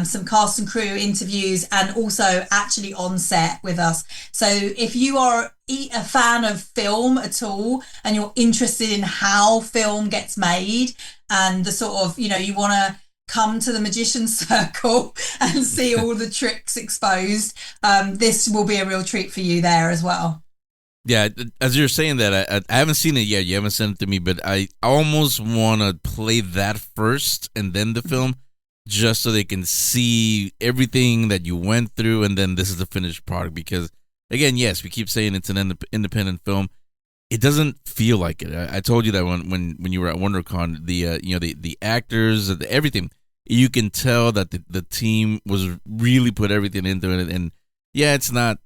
some cast and crew interviews, and also actually on set with us. So if you are a fan of film at all and you're interested in how film gets made and the sort of, you want to come to the magician's circle and see all the tricks exposed, this will be a real treat for you there as well. Yeah, as you're saying that, I haven't seen it yet. You haven't sent it to me, but I almost want to play that first and then the film, just so they can see everything that you went through, and then this is the finished product. Because, again, yes, we keep saying it's an independent film. It doesn't feel like it. I told you that when you were at WonderCon, the actors, everything, you can tell that the team was really put everything into it. And yeah, it's not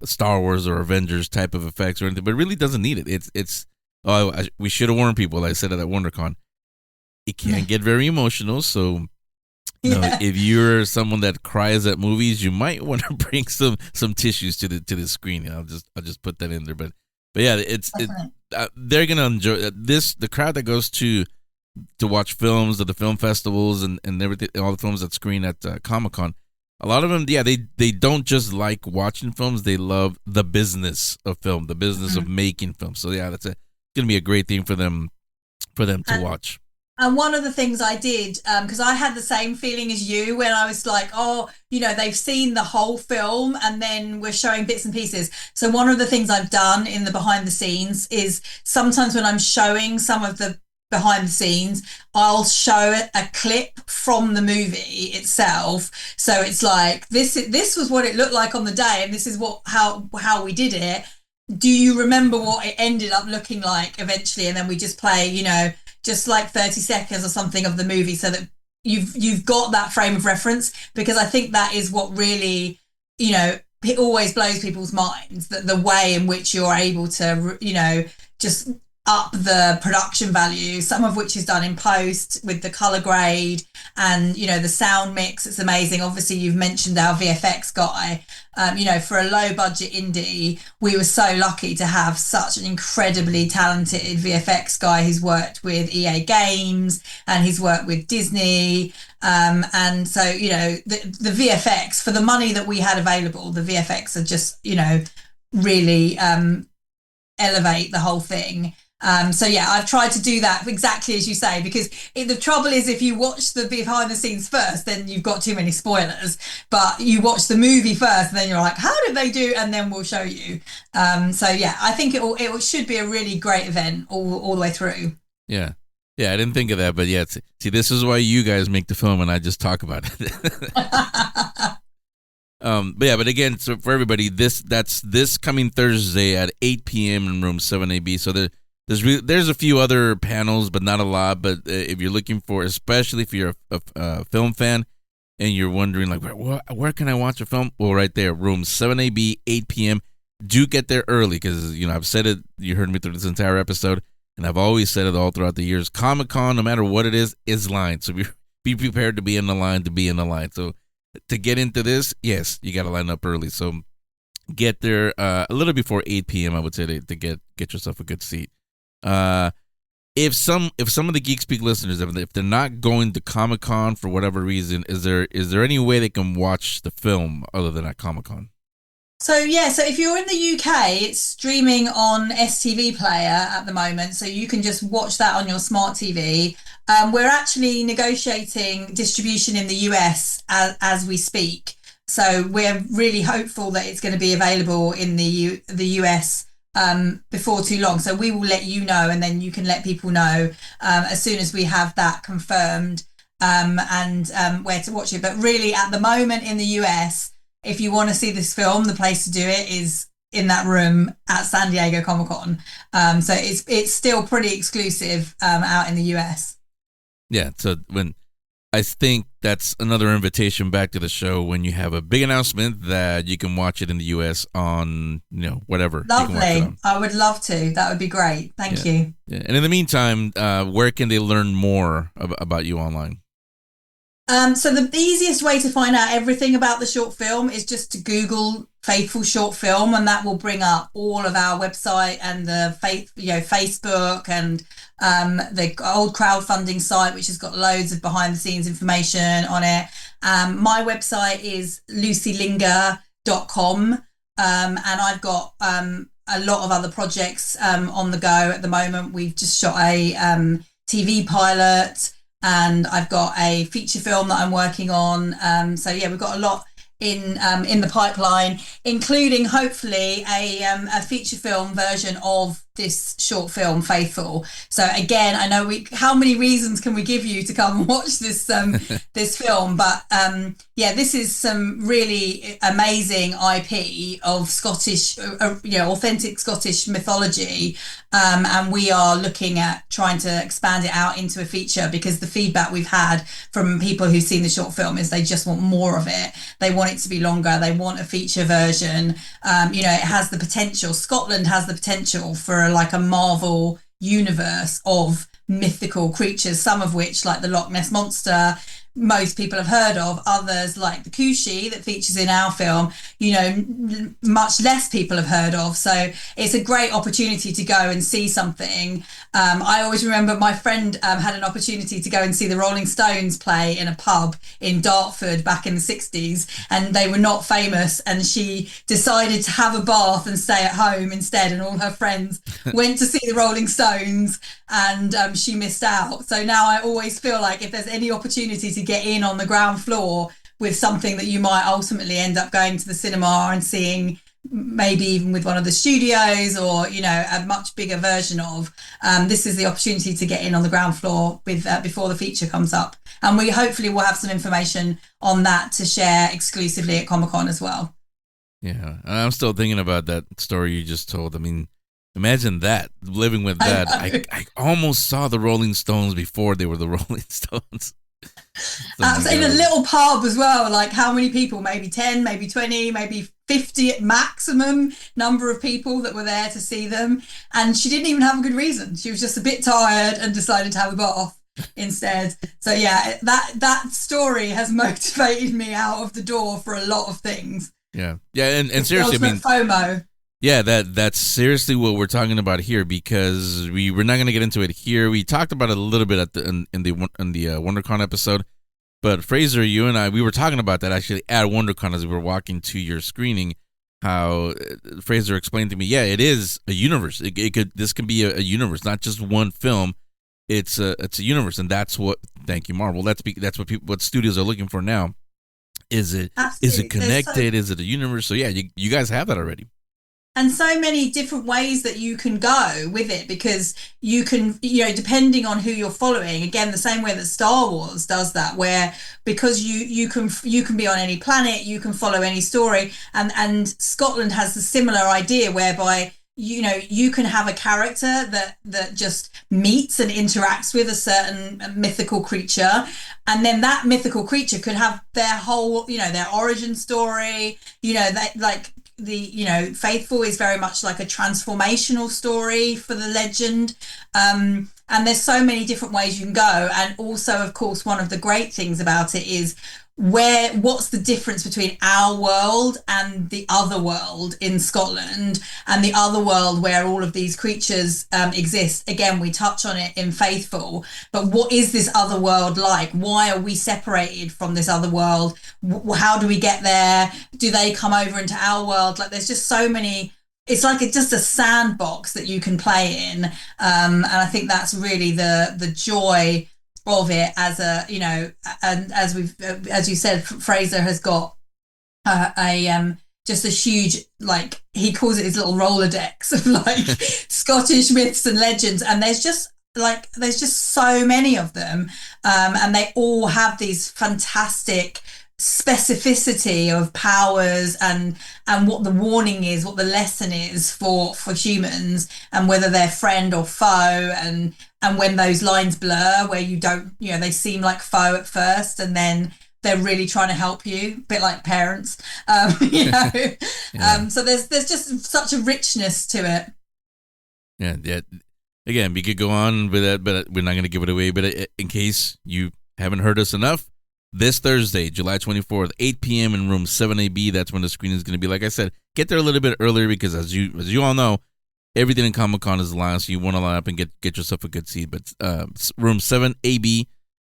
Star Wars or Avengers type of effects or anything, but it really doesn't need it. We should have warned people. Like I said at that WonderCon, it can get very emotional. So if you're someone that cries at movies, you might want to bring some tissues to the screen. I'll just put that in there. But yeah, they're gonna enjoy this. The crowd that goes to watch films at the film festivals and everything, all the films that screen at Comic-Con. A lot of them, they don't just like watching films; they love the business of film, the business of making films. So yeah, that's gonna be a great thing for them to watch. And one of the things I did, because I had the same feeling as you when I was like, they've seen the whole film and then we're showing bits and pieces. So one of the things I've done in the behind the scenes is sometimes when I'm showing some of the behind the scenes, I'll show a clip from the movie itself. So it's like, this was what it looked like on the day, and this is how we did it. Do you remember what it ended up looking like eventually? And then we just play, just like 30 seconds or something of the movie, so that you've got that frame of reference, because I think that is what really, it always blows people's minds, that the way in which you're able to, just up the production value, some of which is done in post with the color grade and the sound mix. It's amazing. Obviously you've mentioned our VFX guy. For a low budget indie, we were so lucky to have such an incredibly talented VFX guy who's worked with EA Games and he's worked with Disney, and so the VFX, for the money that we had available, the VFX are just really elevate the whole thing. So yeah, I've tried to do that exactly as you say, because the trouble is, if you watch the behind the scenes first, then you've got too many spoilers. But you watch the movie first, and then you're like, how did they do? And then we'll show you. So yeah, I think it should be a really great event all the way through. Yeah, I didn't think of that, but yeah, see, this is why you guys make the film, and I just talk about it. But again, so for everybody, that's this coming Thursday at 8 p.m. in room 7AB. So there's a few other panels, but not a lot. But if you're looking for, especially if you're a film fan and you're wondering like, where can I watch a film? Well, right there, room 7AB, 8 p.m. Do get there early, because I've said it. You heard me through this entire episode, and I've always said it all throughout the years. Comic-Con, no matter what it is line. So be prepared to be in the line. So to get into this, yes, you got to line up early. So get there a little before 8 p.m. I would say to get yourself a good seat. If some of the Geek Speak listeners, if they're not going to Comic-Con for whatever reason, is there any way they can watch the film other than at Comic-Con? So if you're in the UK, it's streaming on STV Player at the moment, so you can just watch that on your smart TV. We're actually negotiating distribution in the US as we speak, so we're really hopeful that it's going to be available in the US before too long. So we will let you know, and then you can let people know as soon as we have that confirmed, and where to watch it. But really, at the moment in the US, if you want to see this film, the place to do it is in that room at San Diego Comic-Con. So it's still pretty exclusive out in the US. Yeah, so when I think that's another invitation back to the show when you have a big announcement that you can watch it in the US on, whatever. Lovely. I would love to. That would be great. Thank you. Yeah. And in the meantime, where can they learn more about you online? So the easiest way to find out everything about the short film is just to Google Faithful Short Film, and that will bring up all of our website and the Facebook and the old crowdfunding site, which has got loads of behind the scenes information on it. My website is lucylinger.com, and I've got a lot of other projects on the go at the moment. We've just shot a TV pilot, and I've got a feature film that I'm working on. So yeah, we've got a lot in the pipeline, including hopefully a feature film version of this short film, Faithful. So again, I know how many reasons can we give you to come and watch this this film? But yeah, this is some really amazing IP of Scottish, authentic Scottish mythology, and we are looking at trying to expand it out into a feature, because the feedback we've had from people who've seen the short film is they just want more of it. They want it to be longer. They want a feature version. It has the potential. Scotland has the potential for like a Marvel universe of mythical creatures, some of which, like the Loch Ness Monster, most people have heard of. Others, like the Kushi that features in our film, much less people have heard of. So it's a great opportunity to go and see something. I always remember my friend had an opportunity to go and see the Rolling Stones play in a pub in Dartford back in the 60s, and they were not famous, and she decided to have a bath and stay at home instead, and all her friends went to see the Rolling Stones, and she missed out. So now I always feel like if there's any opportunity to get in on the ground floor with something that you might ultimately end up going to the cinema and seeing, maybe even with one of the studios, or a much bigger version of, this is the opportunity to get in on the ground floor with before the feature comes up. And we hopefully will have some information on that to share exclusively at Comic-Con as well. Yeah, I'm still thinking about that story you just told. I mean, imagine that, living with that. I almost saw the Rolling Stones before they were the Rolling Stones. In a little pub as well. Like, how many people? Maybe 10, maybe 20, maybe 50 at maximum number of people that were there to see them. And she didn't even have a good reason. She was just a bit tired and decided to have a bath instead. So yeah, that story has motivated me out of the door for a lot of things. Yeah, and seriously, I mean, FOMO. Yeah, that's seriously what we're talking about here, because we're not going to get into it here. We talked about it a little bit in the WonderCon episode, but Fraser, you and I, we were talking about that actually at WonderCon as we were walking to your screening. How Fraser explained to me, yeah, it is a universe. This can be a universe, not just one film. It's a universe, and that's what. Thank you, Marvel. That's what studios are looking for now. Is it connected? Is it a universe? So yeah, you guys have that already. And so many different ways that you can go with it, because you can, depending on who you're following, again, the same way that Star Wars does that, where because you can be on any planet, you can follow any story, and Scotland has a similar idea whereby you can have a character that just meets and interacts with a certain mythical creature, and then that mythical creature could have their whole, their origin story, Faithful is very much like a transformational story for the legend. And there's so many different ways you can go. And also, of course, one of the great things about it is what's the difference between our world and the other world in Scotland, and the other world where all of these creatures exist. Again, we touch on it in Faithful, but what is this other world like? Why are we separated from this other world? How do we get there? Do they come over into our world? Like, there's just so many. It's like it's just a sandbox that you can play in, and I think that's really the joy of it. As and as you said, Fraser has got just a huge, like, he calls it his little Rolodex of like Scottish myths and legends, and there's just so many of them, and they all have these fantastic specificity of powers and what the warning is, what the lesson is for humans, and whether they're friend or foe, and when those lines blur where you don't, they seem like foe at first and then they're really trying to help you, a bit like parents. Yeah. So there's just such a richness to it. Yeah. Again, we could go on with that, but we're not going to give it away. But in case you haven't heard us enough, this Thursday, July 24th, 8 p.m. in room 7AB, that's when the screening is going to be. Like I said, get there a little bit earlier because as you all know, everything in Comic-Con is lined, so you want to line up and get yourself a good seat. But room 7AB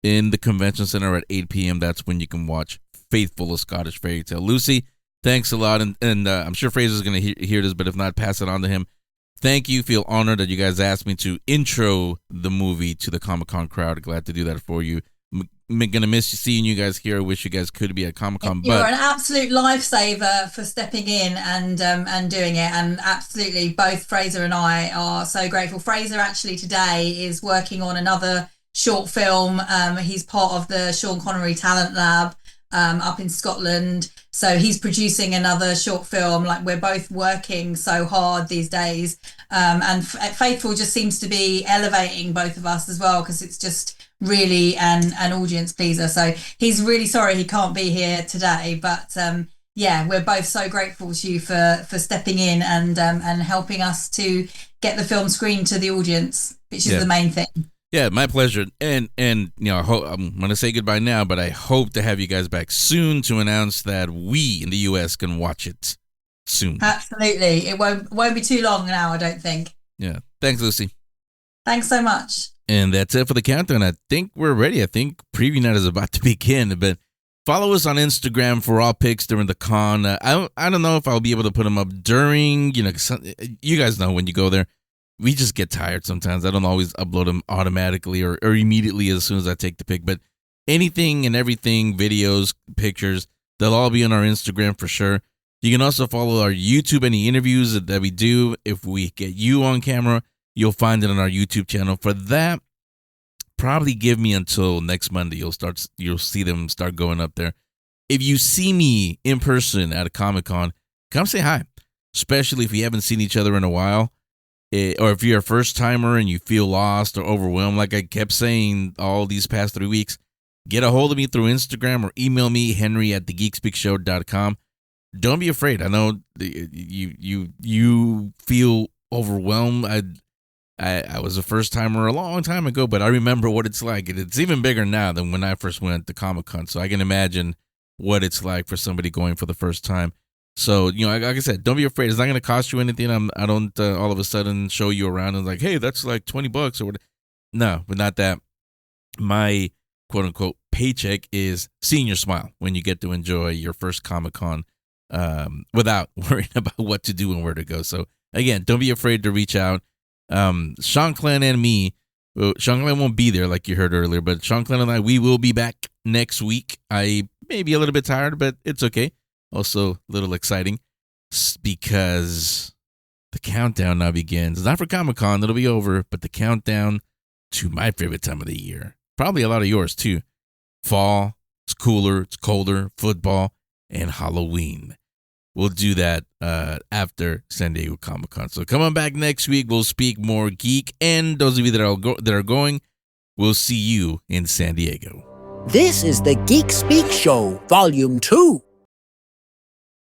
in the convention center at 8 p.m., that's when you can watch Faithful, a Scottish fairy tale. Lucy, thanks a lot. And I'm sure Fraser's going to hear this, but if not, pass it on to him. Thank you. Feel honored that you guys asked me to intro the movie to the Comic-Con crowd. Glad to do that for you. I'm going to miss seeing you guys here. I wish you guys could be at Comic-Con. You're an absolute lifesaver for stepping in and doing it. And absolutely, both Fraser and I are so grateful. Fraser actually today is working on another short film. He's part of the Sean Connery Talent Lab up in Scotland. So he's producing another short film. Like, we're both working so hard these days. And Faithful just seems to be elevating both of us as well, because it's just really an audience pleaser. So he's really sorry he can't be here today, but we're both so grateful to you for stepping in and helping us to get the film screened to the audience, which is the main thing. Yeah, my pleasure. And I'm going to say goodbye now, but I hope to have you guys back soon to announce that we in the US can watch it soon. Absolutely. It won't be too long now, I don't think. Yeah. Thanks, Lucy. Thanks so much. And that's it for the countdown. I think we're ready. I think preview night is about to begin. But follow us on Instagram for all pics during the con. I don't know if I'll be able to put them up during, 'cause you guys know when you go there, we just get tired sometimes. I don't always upload them automatically or immediately as soon as I take the pic. But anything and everything, videos, pictures, they'll all be on our Instagram for sure. You can also follow our YouTube, any interviews that we do. If we get you on camera, you'll find it on our YouTube channel. For that, probably give me until next Monday. You'll see them start going up there. If you see me in person at a Comic-Con, come say hi, especially if we haven't seen each other in a while. Or if you're a first timer and you feel lost or overwhelmed, like I kept saying all these past 3 weeks, get a hold of me through Instagram or email me, henry@thegeekspeakshow.com. Don't be afraid. I know you feel overwhelmed. I was a first timer a long time ago, but I remember what it's like. It's even bigger now than when I first went to Comic-Con. So I can imagine what it's like for somebody going for the first time. So, like I said, don't be afraid. It's not going to cost you anything. I don't all of a sudden show you around and like, hey, that's like $20 or whatever. No, but not that. My quote unquote paycheck is seeing your smile when you get to enjoy your first Comic-Con without worrying about what to do and where to go. So again, don't be afraid to reach out. Shanclen and me, Shanclen won't be there like you heard earlier, but Shanclen and I, we will be back next week. I may be a little bit tired, but it's okay. Also a little exciting because the countdown now begins. Not for Comic-Con, it'll be over, but the countdown to my favorite time of the year. Probably a lot of yours too. Fall, it's cooler, it's colder, football, and Halloween. We'll do that after San Diego Comic-Con. So come on back next week. We'll speak more geek. And those of you that are going, we'll see you in San Diego. This is the Geek Speak Show, Volume 2.